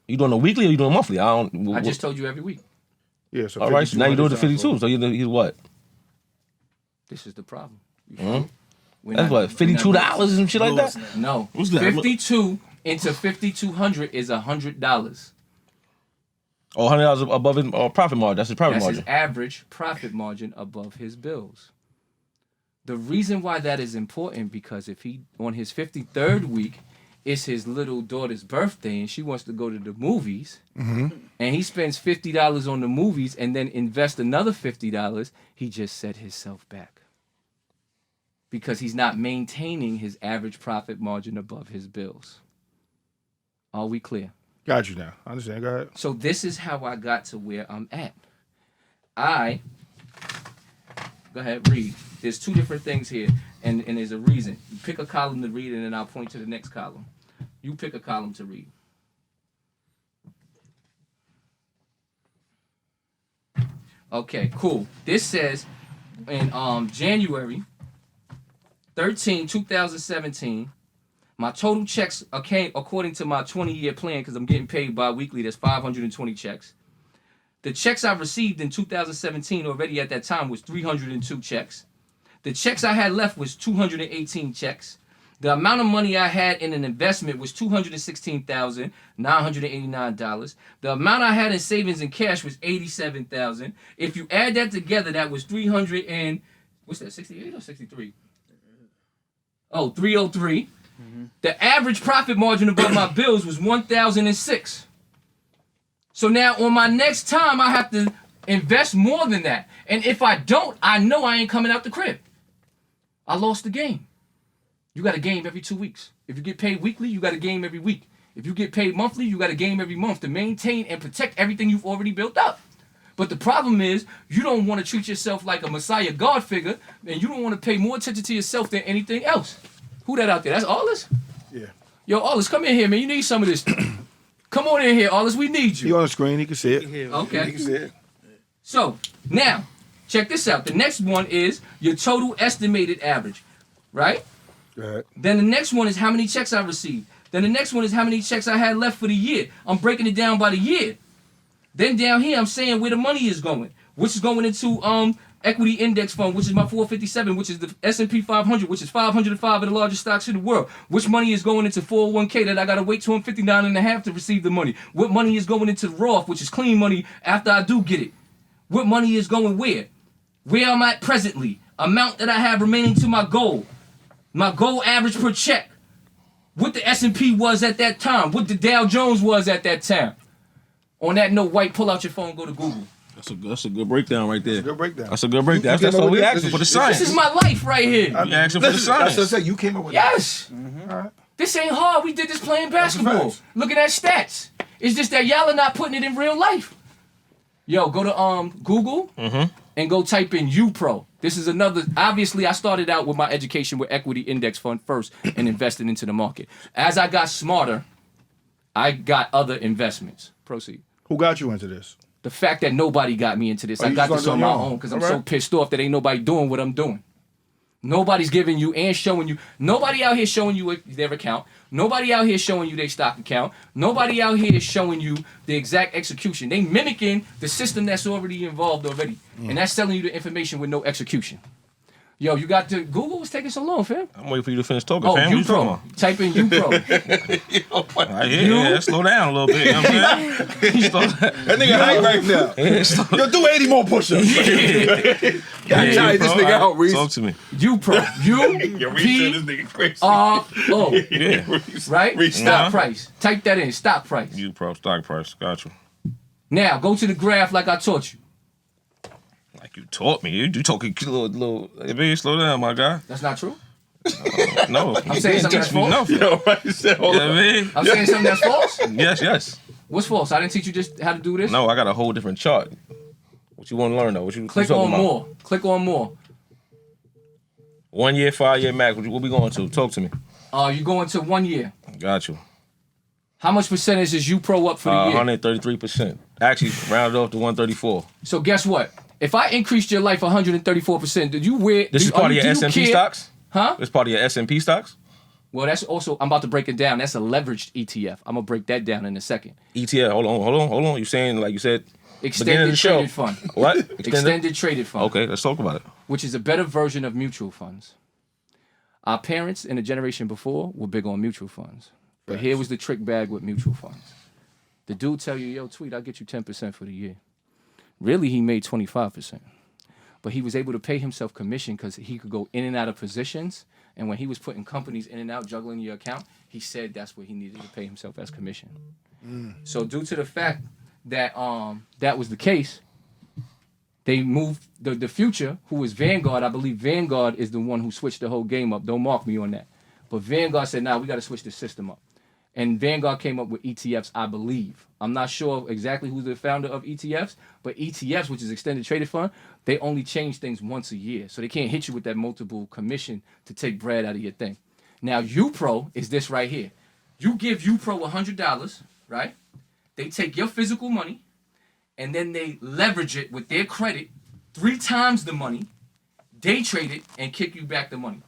you doing a weekly or you doing monthly? I don't. I just told you every week. Yeah, so all right. So now you doing the 5,200 52. So he's what? This is the problem. You feel me? We're That's not- what $52 and some shit like that. No, What's that? 52 into 5,200 is $100. Oh, $100 above his profit margin. That's his profit That's margin. his average profit margin above his bills. The reason why that is important because if he on his 53rd week, it's his little daughter's birthday and she wants to go to the movies, and he spends $50 on the movies and then invest another $50, he just set himself back. Because he's not maintaining his average profit margin above his bills. Are we clear? Got you now. I understand. Go ahead. So this is how I got to where I'm at. Go ahead, read. There's two different things here, and there's a reason. You pick a column to read, and then I'll point to the next column. You pick a column to read. Okay, cool. This says in January 13, 2017, my total checks came according to my 20-year plan because I'm getting paid bi-weekly. That's 520 checks. The checks I received in 2017 already at that time was 302 checks. The checks I had left was 218 checks. The amount of money I had in an investment was $216,989. The amount I had in savings and cash was $87,000. If you add that together, that was 68 or 63? Oh, 303. The average profit margin above my bills was 1,006. So now on my next time, I have to invest more than that. And if I don't, I know I ain't coming out the crib. I lost the game. You got a game every 2 weeks. If you get paid weekly, you got a game every week. If you get paid monthly, you got a game every month to maintain and protect everything you've already built up. But the problem is, you don't want to treat yourself like a Messiah God figure, and you don't want to pay more attention to yourself than anything else. Who that out there? That's Arliss? Yeah. Yo, Arliss, come in here, man. You need some of this. Come on in here, Arliss. We need He you. on the screen. He can see it. Okay. He can see it. So, now, check this out. The next one is your total estimated average, right? Go ahead. Then the next one is how many checks I received. Then the next one is how many checks I had left for the year. I'm breaking it down by the year. Then down here, I'm saying where the money is going, which is going into equity index fund, which is my 457, which is the S&P 500, which is 505 of the largest stocks in the world. Which money is going into 401k that I got to wait till I'm 59 and a half to receive the money. What money is going into Roth, which is clean money after I do get it. What money is going where? Where I'm at presently. Amount that I have remaining to my goal. My goal average per check. What the S&P was at that time. What the Dow Jones was at that time. On that note, White, pull out your phone, go to Google. That's a good breakdown right there. Good breakdown. That's a good breakdown. You That's came up what with we this? asking for the science. This is my life right here. We asking for the That's science. what I said. You came up with Yes. All right. This ain't hard. We did this playing basketball. facts. Looking at stats. It's just that y'all are not putting it in real life. Yo, go to Google and go type in UPro. This is another. Obviously, I started out with my education with equity index fund first and invested into the market. As I got smarter, I got other investments. Proceed. Who got you into this? The fact that nobody got me into this, Oh, I you got just this on gonna my do your own. own because I'm All so right. pissed off that ain't nobody doing what I'm doing. Nobody's giving you and showing you. Nobody out here showing you their account. Nobody out here showing you their stock account. Nobody out here is showing you the exact execution. They mimicking the system that's already involved already. And that's telling you the information with no execution. Yo, you got to Google was taking so long, fam. I'm waiting for you to finish talking, Oh, fam. What you talking UPro. Type in UPro. about? Yeah, slow down a little bit. You know what I'm saying? That nigga hype right now. Yeah, slow Yo, do 80 more push-ups. Yeah, try this bro. nigga out, Reese. Talk to me. UPro. nigga crazy. UPRO. Yeah. Right? Stock price. Type that in. Stock price. UPro stock price. Got you. Now go to the graph like I taught you. Like you taught me. You talking little. Hey, baby, slow down, my guy. That's not true. No. I'm saying something that's false. You know what I mean? I'm saying something that's false. Yes. What's false? I didn't teach you just how to do this. No, I got a whole different chart. What you want to learn though? What you Click talking on about? more. Click on more. 1 year, 5 year max. What we going to? Talk to me. You going to 1 year. Got you. How much percentage is UPro up for the year? 133%. Actually, rounded off to 134. So guess what? If I increased your life 134%, did you wear? This is part of your S&P stocks? Huh? This part of your S&P stocks? Well, that's also. I'm about to break it down. That's a leveraged ETF. I'm gonna break that down in a second. ETF. Hold on. You saying like you said? Beginning of Extended the show. traded fund. What? Extended traded fund. Okay, let's talk about it. Which is a better version of mutual funds. Our parents in the generation before were big on mutual funds. But here was the trick bag with mutual funds. The dude tell you, yo, Tweet, I'll get you 10% for the year. Really, he made 25%. But he was able to pay himself commission because he could go in and out of positions. And when he was putting companies in and out, juggling your account, he said that's what he needed to pay himself as commission. So due to the fact that that was the case, they moved the future, who was Vanguard. I believe Vanguard is the one who switched the whole game up. Don't mark me on that. But Vanguard said, nah, we got to switch the system up. And Vanguard came up with ETFs, I believe. I'm not sure exactly who's the founder of ETFs, but ETFs, which is extended traded fund, they only change things once a year. So they can't hit you with that multiple commission to take bread out of your thing. Now, UPro is this right here. You give UPro $100, right? They take your physical money, and then they leverage it with their credit 3 times the money, day trade it, and kick you back the money.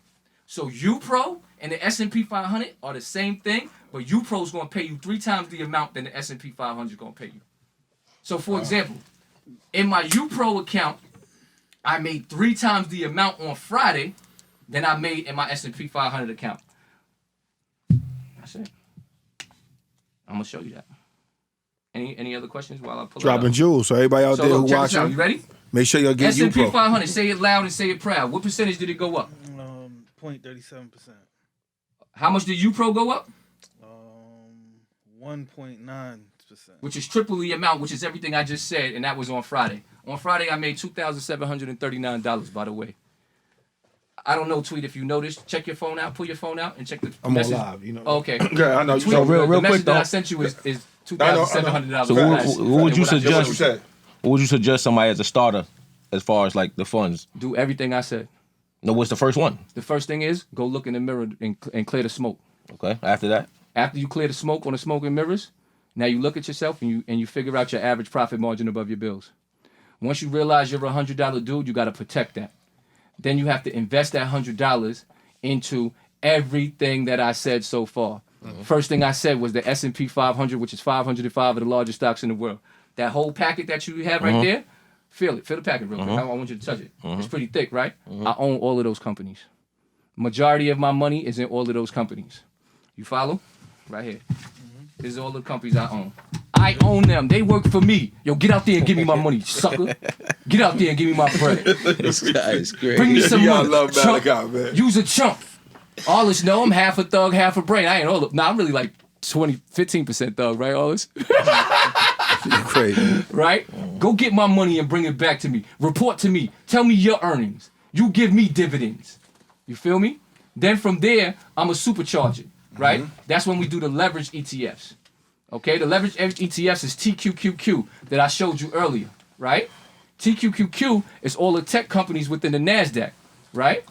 So UPro and the S&P 500 are the same thing, but UPro is going to pay you 3 times the amount than the S&P 500 is going to pay you. So for example, in my UPro account, I made 3 times the amount on Friday than I made in my S&P 500 account. That's it. I'm going to show you that. Any other questions while I pull it Dropping up? jewels. So everybody out So there look, who check this out. You watching, ready? make sure y'all get S&P UPro. 500, say it loud and say it proud. What percentage did it go up? 0.37%. How much did UPro go up? 1.9%. Which is triple the amount, which is everything I just said, and that was on Friday. On Friday, I made $2,739, by the way. I don't know, Tweet, if you noticed. Check your phone out, pull your phone out, and check the I'm on message. live, you know. Oh, okay. Yeah, I know. Tweet, So real the quick, message that though. I sent you is I know. $2,700. So what would you suggest? What you said? What would you suggest somebody as a starter, as far as like the funds? Do everything I said. No, what's the first one? The first thing is go look in the mirror and clear the smoke. Okay. After that, After you clear the smoke on the smoking mirrors, now you look at yourself and you figure out your average profit margin above your bills. Once you realize you're a $100 dude, you got to protect that. Then you have to invest that $100 into everything that I said so far. Mm-hmm. First thing I said was the S&P 500, which is 505 of the largest stocks in the world. That whole packet that you have right there, feel it. Feel the packet real quick. I want you to touch it. It's pretty thick, right? I own all of those companies. Majority of my money is in all of those companies. You follow? Right here. This is all the companies I own. I own them. They work for me. Yo, get out there and give me my money, sucker. Get out there and give me my bread. this guy is great. Bring me some Y'all money. love chump. Malachi, man. Use a chump. All this, no, I'm half a thug, half a brain. I ain't all of, nah, I'm really like 15% thug, right, all this? Crazy. Right? Go get my money and bring it back to me. Report to me. Tell me your earnings. You give me dividends. You feel me? Then from there, I'm a supercharge it, right? That's when we do the leverage ETFs. Okay, the leverage ETFs is TQQQ that I showed you earlier, right? TQQQ is all the tech companies within the NASDAQ, right?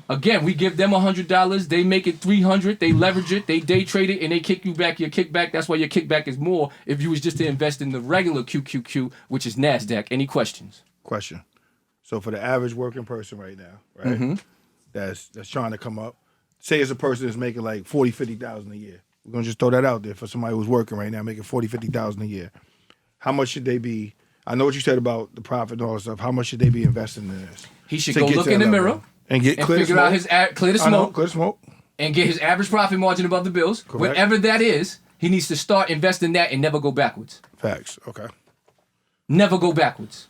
Again, we give them $100, they make it $300, they leverage it, they day trade it, and they kick you back your kickback. That's why your kickback is more if you was just to invest in the regular QQQ, which is NASDAQ. Any questions? Question. So for the average working person right now, right, that's trying to come up, say it's a person that's making like 40, 50,000 a year. We're gonna just throw that out there for somebody who's working right now, making 40, 50,000 a year. How much should they be? I know what you said about the profit and all that stuff. How much should they be investing in this? He should to go get look to in that the level? mirror and get and clear figure smoke. out his clear the I know, smoke clear smoke. and get his average profit margin above the bills. Correct. Whatever that is, he needs to start investing that and never go backwards. Facts. Okay. Never go backwards.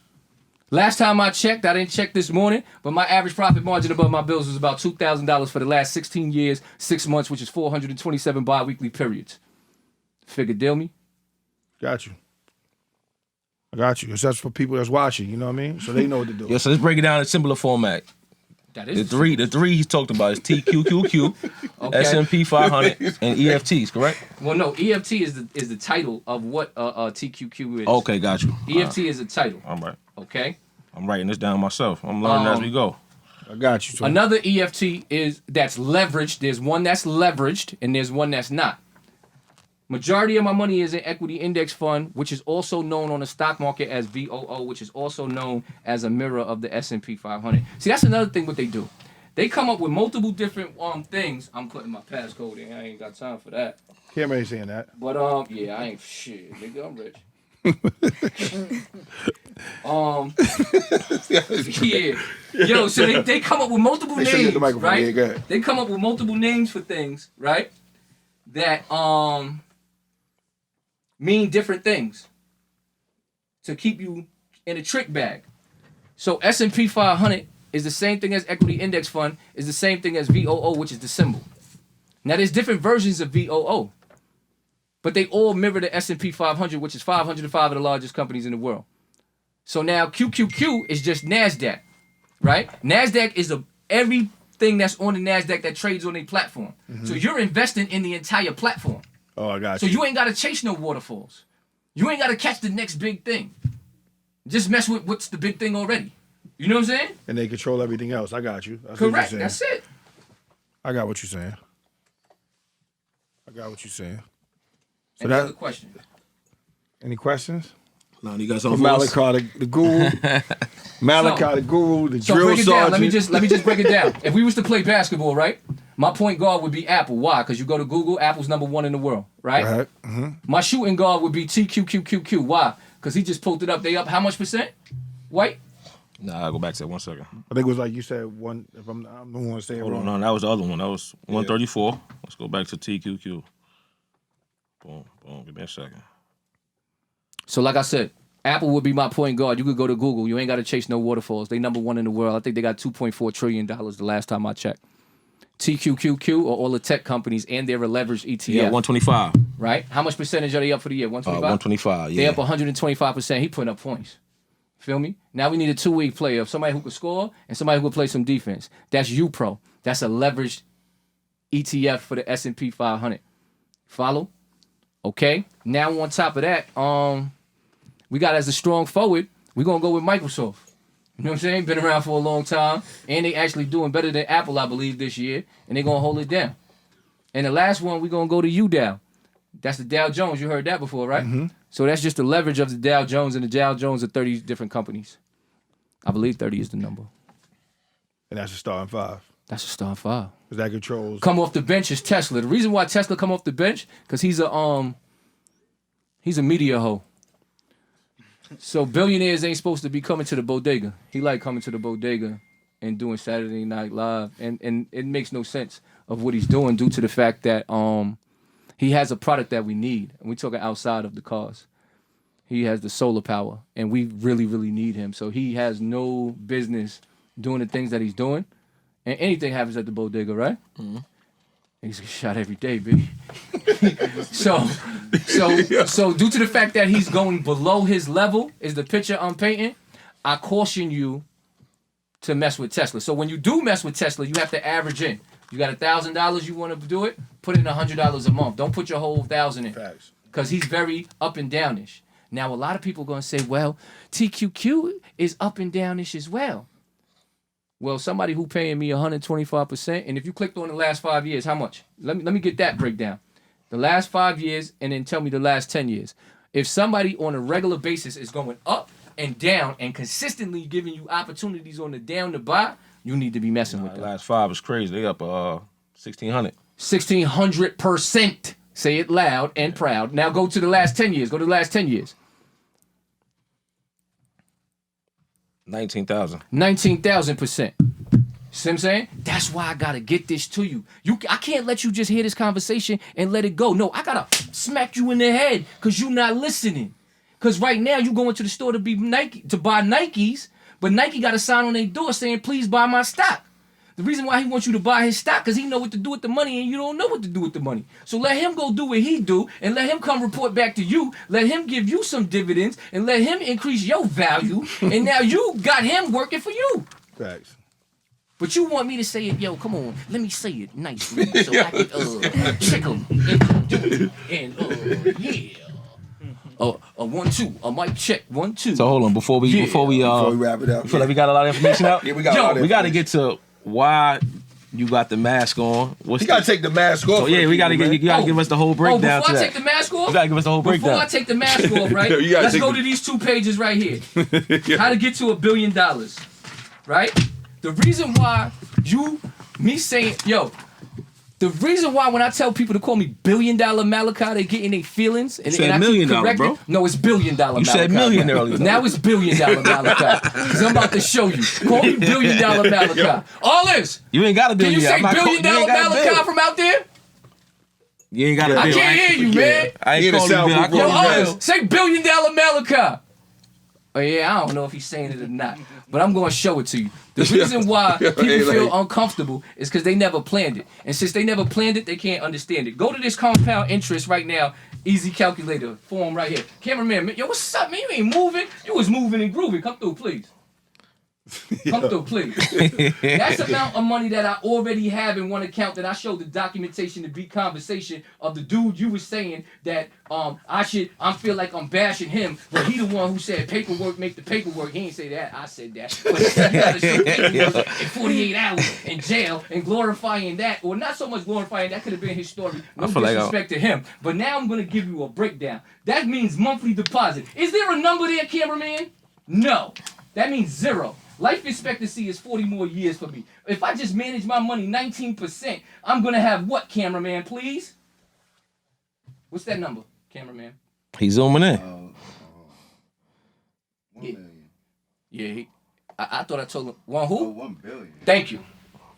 Last time I checked, I didn't check this morning, but my average profit margin above my bills was about $2,000 for the last 16 years, 6 months, which is 427 bi-weekly periods. Figure deal me? Got you. I got you. It's just for people that's watching, you know what I mean? So they know what to do. Yo, so let's break it down in simpler format. That The is three he's talked about is TQQQ, Okay. S&P 500, and EFTs, correct? Well, no, EFT is the title of what TQQ is. Okay, got you. EFT is a title. All right. Okay. I'm writing this down myself. I'm learning as we go. I got you. So Another EFT is that's leveraged. There's one that's leveraged and there's one that's not. Majority of my money is in equity index fund, which is also known on the stock market as VOO, which is also known as a mirror of the S&P 500. See, that's another thing what they do. They come up with multiple different things. I'm putting my passcode in. I ain't got time for that. Kim ain't saying that. But yeah, I ain't shit, nigga. I'm rich. Yeah. Yo, so they come up with multiple Make sure you names, get the microphone. right? Yeah, go ahead. They come up with multiple names for things, right? That mean different things to keep you in a trick bag. So S&P 500 is the same thing as equity index fund, is the same thing as VOO, which is the symbol. Now there's different versions of VOO, but they all mirror the S&P 500, which is 505 of the largest companies in the world. So now QQQ is just NASDAQ, right? NASDAQ is everything that's on the NASDAQ that trades on a platform. So you're investing in the entire platform. Oh, I got So you. you ain't got to chase no waterfalls. You ain't got to catch the next big thing. Just mess with what's the big thing already. You know what I'm saying? And they control everything else. I got you. That's what you're Correct. saying. That's it. I got what you're saying. I got what you're saying. So Any other that. question? Any questions? No, you got For something for us? Malachi, the guru. Malachi, the guru, the So drill break it down. sergeant. Let me just break it down. If we was to play basketball, right? My point guard would be Apple. Why? Because you go to Google, Apple's #1 in the world, right? Right. Mm-hmm. My shooting guard would be TQQQQ. Why? Because he just pulled it up. They up how much percent? White? Nah, I'll go back to that 1 second. I think it was like you said one. If I'm the one to say it Hold wrong. on, no, that was the other one. That was 134. Let's go back to TQQ. Boom, boom. Give me a second. So like I said, Apple would be my point guard. You could go to Google. You ain't got to chase no waterfalls. They #1 in the world. I think they got $2.4 trillion the last time I checked. TQQQ are all the tech companies and they're a leveraged ETF. Yeah, 125. Right? How much percentage are they up for the year? 125? 125, They yeah. up 125%. He putting up points. Feel me? Now we need a two-way player of somebody who can score and somebody who can play some defense. That's UPRO. That's a leveraged ETF for the S&P 500. Follow? Okay. Now on top of that, we got as a strong forward, we're gonna go with Microsoft. You know what I'm saying? Been around for a long time, and they actually doing better than Apple, I believe, this year, and they're gonna hold it down. And the last one, we're gonna go to UDow. That's the Dow Jones. You heard that before, right? Mm-hmm. So that's just the leverage of the Dow Jones, and the Dow Jones are 30 different companies. I believe 30 is the number. And that's a starting five. That's a star 5. Because that controls. Come off the bench is Tesla. The reason why Tesla come off the bench, because he's a media hoe. So billionaires ain't supposed to be coming to the bodega. He like coming to the bodega and doing Saturday Night Live, and it makes no sense of what he's doing due to the fact that he has a product that we need, and we're talking outside of the cars. He has the solar power, and we really, really need him. So he has no business doing the things that he's doing, and anything happens at the bodega, right? Mm-hmm. He's shot every day, baby. so due to the fact that he's going below his level, is the picture I'm painting, I caution you to mess with Tesla. So when you do mess with Tesla, you have to average in. You got $1,000 you want to do it, put in $100 a month. Don't put your whole 1,000 in. Facts. Because he's very up and downish. Now, a lot of people are going to say, well, TQQ is up and downish as well. Well, somebody who paying me 125%, and if you clicked on the last 5 years, how much? Let me get that breakdown. The last 5 years, and then tell me the last 10 years. If somebody on a regular basis is going up and down and consistently giving you opportunities on the down to buy, you need to be messing with them. Last 5 is crazy. They up 1,600. 1,600%. Say it loud and proud. Now go to the last 10 years. Go to the last 10 years. 19,000. 19,000%. See what I'm saying? That's why I gotta get this to you. I can't let you just hear this conversation and let it go. No, I gotta smack you in the head because you're not listening. Because right now you going to the store to buy Nikes, but Nike got a sign on their door saying, please buy my stock. The reason why he wants you to buy his stock because he know what to do with the money and you don't know what to do with the money. So let him go do what he do and let him come report back to you. Let him give you some dividends and let him increase your value. And now you got him working for you. Facts. But you want me to say it, yo, come on, let me say it nicely so I can trick him and do it. And yeah. A 1 2, a mic check, 1 2. So hold on, before we Before we wrap it up. I feel like we got a lot of information out. Yeah, we got a lot of we got to get to why you got the mask on. You got to take the mask off. Oh, yeah, we got to give us the whole breakdown. Before to I that. take the mask off? You got to give us the whole breakdown. Before I take the mask off, right? Let's go to these 2 pages right here. How to get to $1 billion, right? The reason why the reason why when I tell people to call me $1 billion Malachi, they get in their feelings. And, You said and I $1 keep million, correcting. bro. No, it's $1 billion Malachi. You said millionaire earlier. Now it's $1 billion Malachi. Because I'm about to show you. Call me $1 billion Malachi. All this. You ain't got to do Can you say $1 billion Malachi Malachi from out there? You ain't got to I can't hear you, man. I ain't Get a calling you sound Bill. I proof. call Yo, you Otis, Bill. say $1 billion Malachi. Oh yeah, I don't know if he's saying it or not, but I'm gonna show it to you. The reason why people feel uncomfortable is because they never planned it, and since they never planned it, they can't understand it. Go to this compound interest right now, easy calculator form right here. Cameraman, yo, what's up, man? You ain't moving. You was moving and grooving. Come through, please. Come through, please. That's the amount of money that I already have in one account that I showed the documentation to beat conversation of the dude you was saying that I feel like I'm bashing him, but he the one who said paperwork make the paperwork. He ain't say that. I said that. But he said you gotta show paperwork in 48 hours in jail and glorifying that, or not so much glorifying that could have been his story. No disrespect to him. But now I'm gonna give you a breakdown. That means monthly deposit. Is there a number there, cameraman? No. That means 0. Life expectancy is 40 more years for me. If I just manage my money 19%, I'm going to have what, cameraman, please? What's that number, cameraman? He's zooming in. 1 million. Yeah, I thought I told him. One who? 1 billion. Thank you.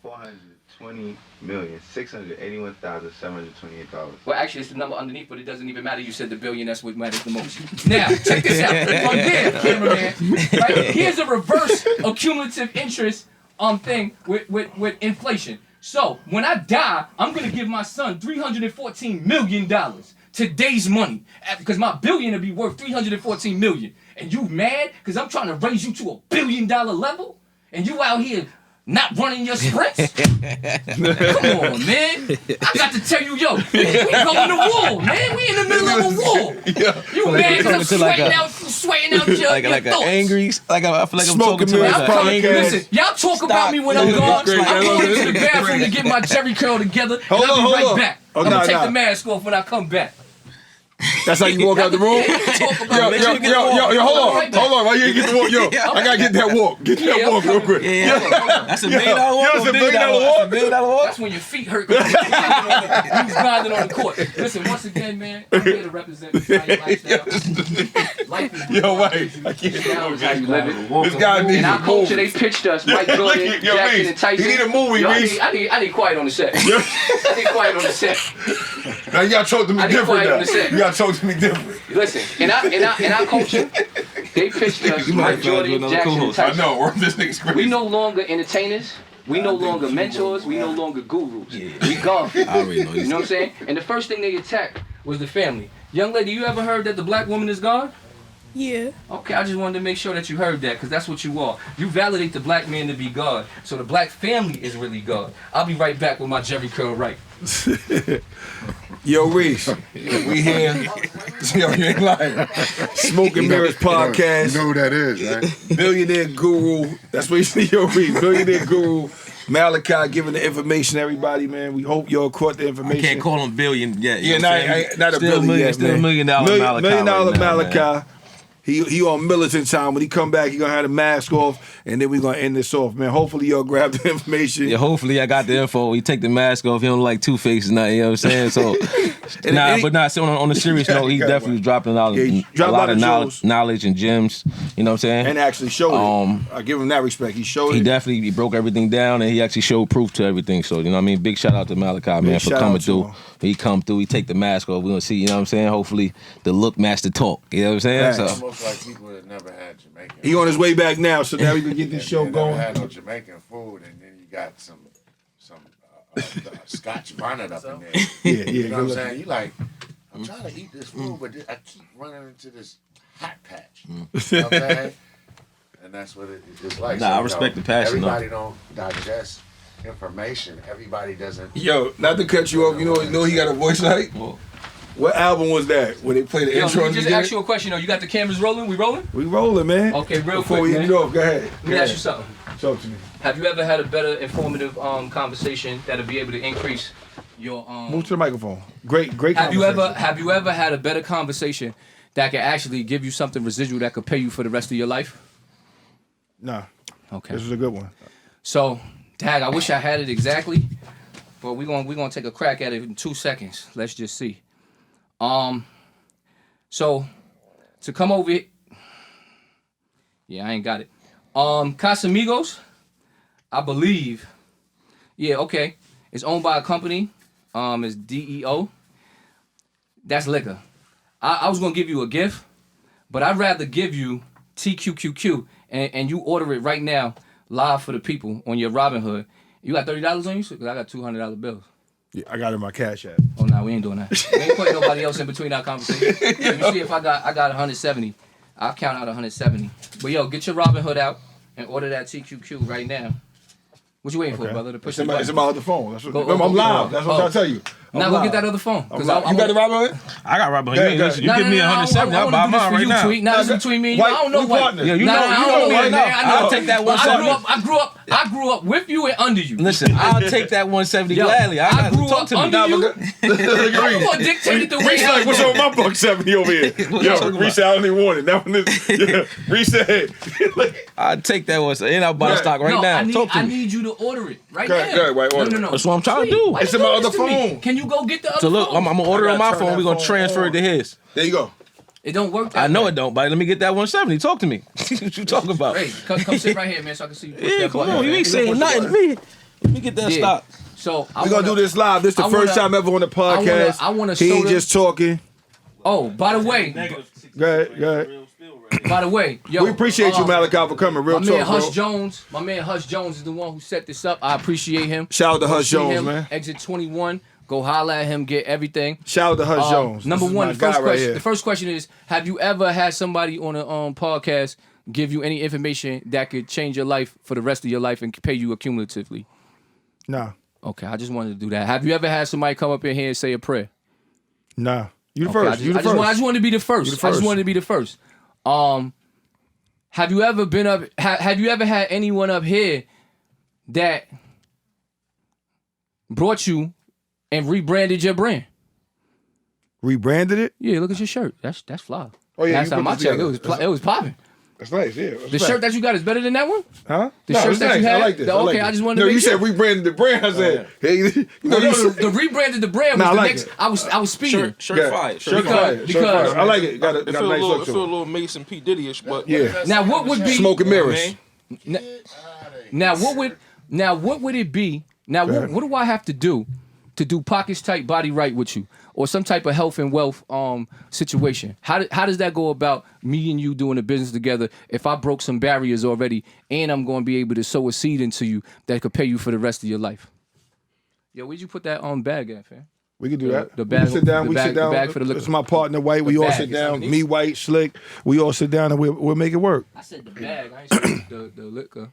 $420,681,728. Well, actually, it's the number underneath, but it doesn't even matter. You said the billion, that's what matters the most. Now, check this out. From there, cameraman, right? Here's a reverse accumulative interest thing with inflation. So, when I die, I'm going to give my son $314 million. Today's money. Because my billion will be worth $314 million. And you mad? Because I'm trying to raise you to $1 billion level? And you out here not running your sprints? Come on, man. I got to tell you, yo, we going to war, man. We in the middle of a war. You mad because I'm sweating out your like an thoughts. angry, I feel like I'm Smoking talking to mirrors, like podcast. Listen, y'all talk about me when I'm gone. I'm going into the bathroom to get my Jerry curl together. Hold and I'll be on, right hold on. back. Oh, I'm going nah, to take nah. the mask off when I come back. That's how you walk out the room? Yo, hold on. Why you ain't get the walk? Yo, I gotta get that walk. Get that walk real quick. That's $1 million walk. That's $1 billion walk. $1 billion walk. That's when your feet hurt. You was grinding on the court. Listen, once again, man, I'm here to represent the lifestyle. Life is Yo, wait. I can't. how you live it. This guy needs And our to culture, move. they pitched us Mike Jordan, Yo, Jackson, Reese, and Tyson. you need a movie, Yo, Reese. I need quiet on the set. I need quiet on the set. Now you gotta talk to me I need different quiet on now. the set. You gotta talk to me different. Listen, in our culture, they pitched us You might Mike find you Jordan, another Jackson, and co-host. I Tyson. know. This nigga's crazy. We no longer entertainers. We no longer mentors. We no longer gurus. We God. I already know You know what I'm saying? And the first thing they attacked was the family. Young lady, you ever heard that the black woman is God? Yeah. Okay, I just wanted to make sure that you heard that, because that's what you are. You validate the black man to be God, so the black family is really God. I'll be right back with my Jerry Curl right. Yo, Reese, we here. Yo, you ain't lying. Smoking Mirrors podcast. You know who that is, right? Billionaire Guru. That's what you see, yo, Reese. Billionaire Guru. Malachi giving the information to everybody, man. We hope y'all caught the information. I can't call him billion yet. Yeah, not a Still billion yet, still man. $1 million Malachi. $1 million right now, Malachi. man. He on militant time. When he come back, he gonna have the mask off, and then we gonna end this off, man. Hopefully y'all grab the information. Yeah, hopefully I got the info. He take the mask off. He don't like Two Faces, nothing. You know what I'm saying? So, so on a serious note, he definitely was dropping out Yeah, a lot of knowledge and gems. You know what I'm saying? And actually showed it. I give him that respect. He showed He it. definitely broke everything down, and he actually showed proof to everything. So, you know what I mean? Big shout out to Malachi, man, for shout coming out to through. him. He come through, he take the mask off. We're going to see, you know what I'm saying? Hopefully the look match the talk. You know what I'm saying? Facts. So, Almost like people that never had Jamaican. He on his way back now, so now we can get this show They going. never had no Jamaican food, and then you got some Scotch bonnet up in there. Yeah, You know what I'm good saying? You like, I'm trying to eat this food, but I keep running into this hot patch. You know what I'm saying? And that's what it's like. Nah, I respect the passion, Everybody don't digest information. Everybody doesn't. Yo, not to cut you off, you know he got a voice like? What album was that? When they play the Yo, intro? let me just ask you a question. You got the cameras rolling? We rolling? We rolling, man. Okay, real Before quick, we man. end it off, go ahead. Let me ask you something. Talk to me. Have you ever had a better informative conversation that'll be able to increase your Move to the microphone. Great Have you conversation. ever had a better conversation that could actually give you something residual that could pay you for the rest of your life? Nah, Okay. this was a good one. So, Dag, I wish I had it exactly, but we're gonna take a crack at it in 2 seconds. Let's just see. So to come over here, yeah, I ain't got it. Casamigos, I believe, yeah, okay. It's owned by a company. It's DEO. That's liquor. I was gonna give you a gift, but I'd rather give you TQQQ and you order it right now live for the people on your Robinhood. You got $30 on you? Because I got $200 bills. Yeah, I got it in my cash app. Oh, no, we ain't doing that. We ain't putting nobody else in between our conversation. Let me see if I got 170. I'll count out 170. But, yo, get your Robinhood out and order that TQQ right now. What you waiting for, brother? To push the button? It's in my other phone. That's what, Go- remember, I'm go- live. That's what I'm trying to tell you. Now go get that other phone. You got the Robinhood? I got Robinhood. Go ahead. You give me 170, I'll buy mine right now. Tweet. Now this is between me and you. I don't know what. partners. Yeah, you Nah, know, I you don't know know me what, right man. now. I'll take that 170. I grew up with you and under you. Listen, I'll take that 170 Yo, gladly. I I got grew to talk up to me. under you. Look I'm gonna dictate the way. Reese like, what's up with my buck 70 over here? Yo, Reese, I don't even want it. That one is, yeah, Reese said. I'll take that 170. And I'll buy the stock right now. Talk to I me. need you to order it right Go now. ahead, go ahead, wait, order it. No. That's what I'm trying to do. Why It's you in my doing other this to me? phone. Can you go get the other So look, phone? I'm gonna order I on my gotta turn phone. We're that gonna phone transfer it on. to his. There you go. It don't work that I know way. it don't, but let me get that 170. Talk to me. What you talking about? Hey, come sit right here, man, so I can see you push Yeah, that come button. on. You man. ain't saying nothing to me. Let me get that Yeah. stock. So We're going to do this live. This is the I first wanna- time ever on the podcast. I wanna He ain't soda. just talking. Oh, by the way, Go ahead. yo, We appreciate you, Malachi, for coming. Real My man talk, Hush Jones is the one who set this up. I appreciate him. Shout out to Go Hush see Jones, him, man. Exit 21. Go holla at him. Get everything. Shout out to Hush Jones. Number This is one, my the first guy right question. here. The first question is: have you ever had somebody on a podcast give you any information that could change your life for the rest of your life and pay you accumulatively? Nah. Okay, I just wanted to do that. Have you ever had somebody come up in here and say a prayer? Nah. You the Okay, first. You the first. I just wanted to be the first. You the I just first. wanted to be the first. Have you ever been up? Have you ever had anyone up here that brought you and rebranded your brand? Rebranded it? Yeah, look at your shirt. That's fly. Oh, yeah, Last you time put I this checked, together. it was popping. That's nice, yeah. The shirt that you got is better than that one? Huh? The shirts it's that you nice. had? I like this. Okay, like I this. just wanted to No, make you sure. said rebranded the brand. I said, hey, you know, No, you the said, rebranded the brand was Nah, I the like next. it. I was speeding. Shirt fire. Shirt Because- fire. Shirt because- fire. I like it. Got a It feel a nice little, look it to feel a it. little Mason P. Diddy-ish, but Yeah. Now what would be? Smoke and mirrors. Now what would it be? Now what do I have to do to do pockets tight, body right with you, or some type of health and wealth situation? How does that go about me and you doing a business together if I broke some barriers already and I'm going to be able to sow a seed into you that could pay you for the rest of your life? Yo, where'd you put that bag at, fam? We can do that. The We bag, can sit down. the bag, sit down. The bag for the liquor. It's my partner, White. We The all bag sit is down. underneath. Me, White, Slick. We all sit down and we'll make it work. I said the bag. I ain't said the liquor.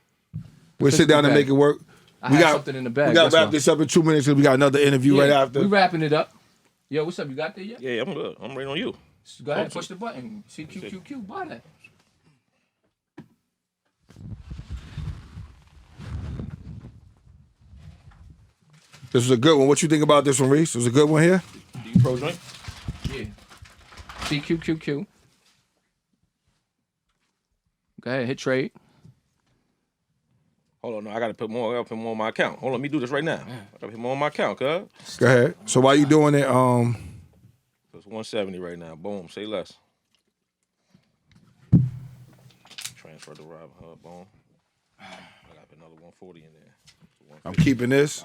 We'll sit down and make it work. I have something in the bag. We got to that's wrap why. this up in 2 minutes because we got another interview right after. We wrapping it up. Yo, what's up? You got there yet? Yeah, I'm good. I'm waiting on you. Go ahead, push the button. CQQQ, buy that. This was a good one. What you think about this one, Reese? It was a good one here? Do you pro joint? Yeah. CQQQ. Go ahead, hit trade. Hold on, no, I gotta put more. I gotta put more on my account. Hold on, let me do this right now. I gotta put more on my account, cuz. Go ahead. So while you doing it, It's 170 right now. Boom, say less. Transfer to Robinhood. Boom. I got another 140 in there. I'm keeping this.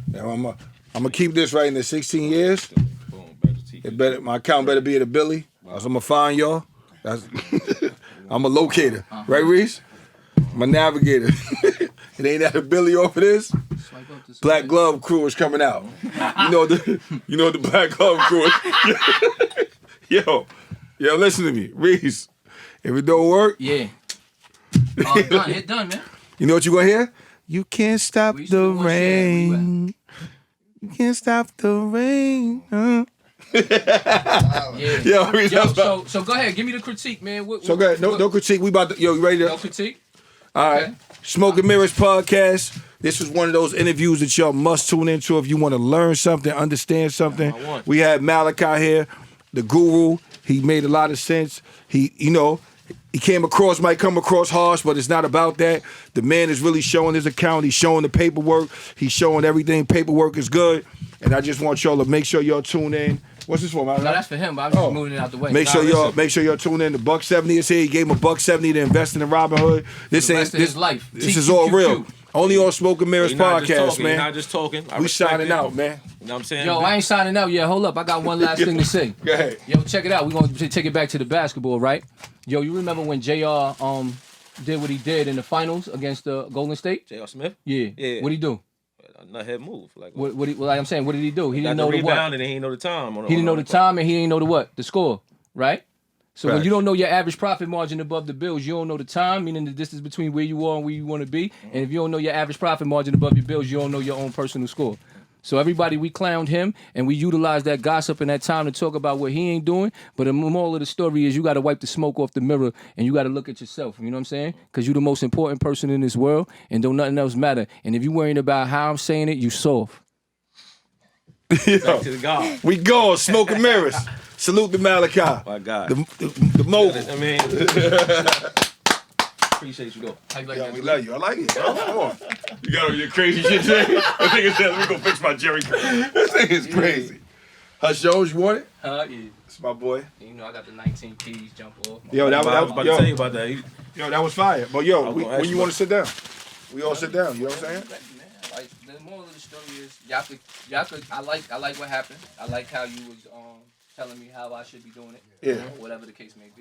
Now I'm gonna keep this right in the 16 years. Boom, back to TK. It better, my account better be at a Billy. That's I'm gonna find y'all. That's I'm a locator, right, Reese? I'm a navigator. It ain't at a Billy off of this. Black Glove Crew is coming out. You know the Black Glove Crew. Yo, listen to me, Reese. If it don't work, Yeah. Hit done, man. you know what you gonna hear? You can't stop We used to the do one share, where rain. You can't stop the rain. Yeah. Yo, Reese, Yo, that's so go ahead, give me the critique, man. So go ahead. No critique. We about to. Yo, you ready to? No critique. All right. Okay. Smoke and Mirrors podcast. This was one of those interviews that y'all must tune into if you want to learn something, understand something. We had Malachi here, the guru. He made a lot of sense. He might come across harsh, but it's not about that. The man is really showing his account. He's showing the paperwork. He's showing everything. Paperwork is good. And I just want y'all to make sure y'all tune in. What's this for, man? No, that's for him, but I was just moving it out the way. Make sure y'all tune in. The $170 is here. He gave him $170 to invest in the Robinhood. This The ain't rest of his life. This is all real. Only on Smoke and Mirrors You're not just podcast, talking, man. You're not just talking. I We respect signing it. out, man. You know what I'm saying? Yo, I ain't signing out yet. Hold up. I got one last thing to say. Go ahead. Yo, check it out. We're going to take it back to the basketball, right? Yo, you remember when JR did what he did in the finals against the Golden State? J.R. Smith? Yeah. Yeah. What'd he do? Not head move. Like Like I'm saying, what did he do? He got didn't the know the rebound what? and he didn't know the time. He didn't know the time and he didn't know the what? The score, right? So when Facts. you don't know your average profit margin above the bills, you don't know the time, meaning the distance between where you are and where you want to be. And if you don't know your average profit margin above your bills, you don't know your own personal score. So everybody, we clowned him and we utilized that gossip and that time to talk about what he ain't doing. But the moral of the story is you got to wipe the smoke off the mirror and you got to look at yourself. You know what I'm saying? Because you're the most important person in this world and don't nothing else matter. And if you're worrying about how I'm saying it, you soft. Back to the God. We go. Smoke and Mirrors. Salute to Malachi. My God. The mogul. I mean, appreciate you, though. How you like Yo, that, we dude? love you. I like it. Come on. You got all your crazy shit today? I think it says we gonna fix my Jerry curl. This thing is crazy. Hush Jones, you want it? Yeah. It's my boy. You know I got the 19 keys jump off. Yo, I was about to tell you about that. Yo, that was fire. But yo, was gonna when ask you you want to sit down? We all sit down. You know what I'm saying? Like the moral of the story is y'all could I like what happened. I like how you was telling me how I should be doing it. Yeah. Whatever the case may be.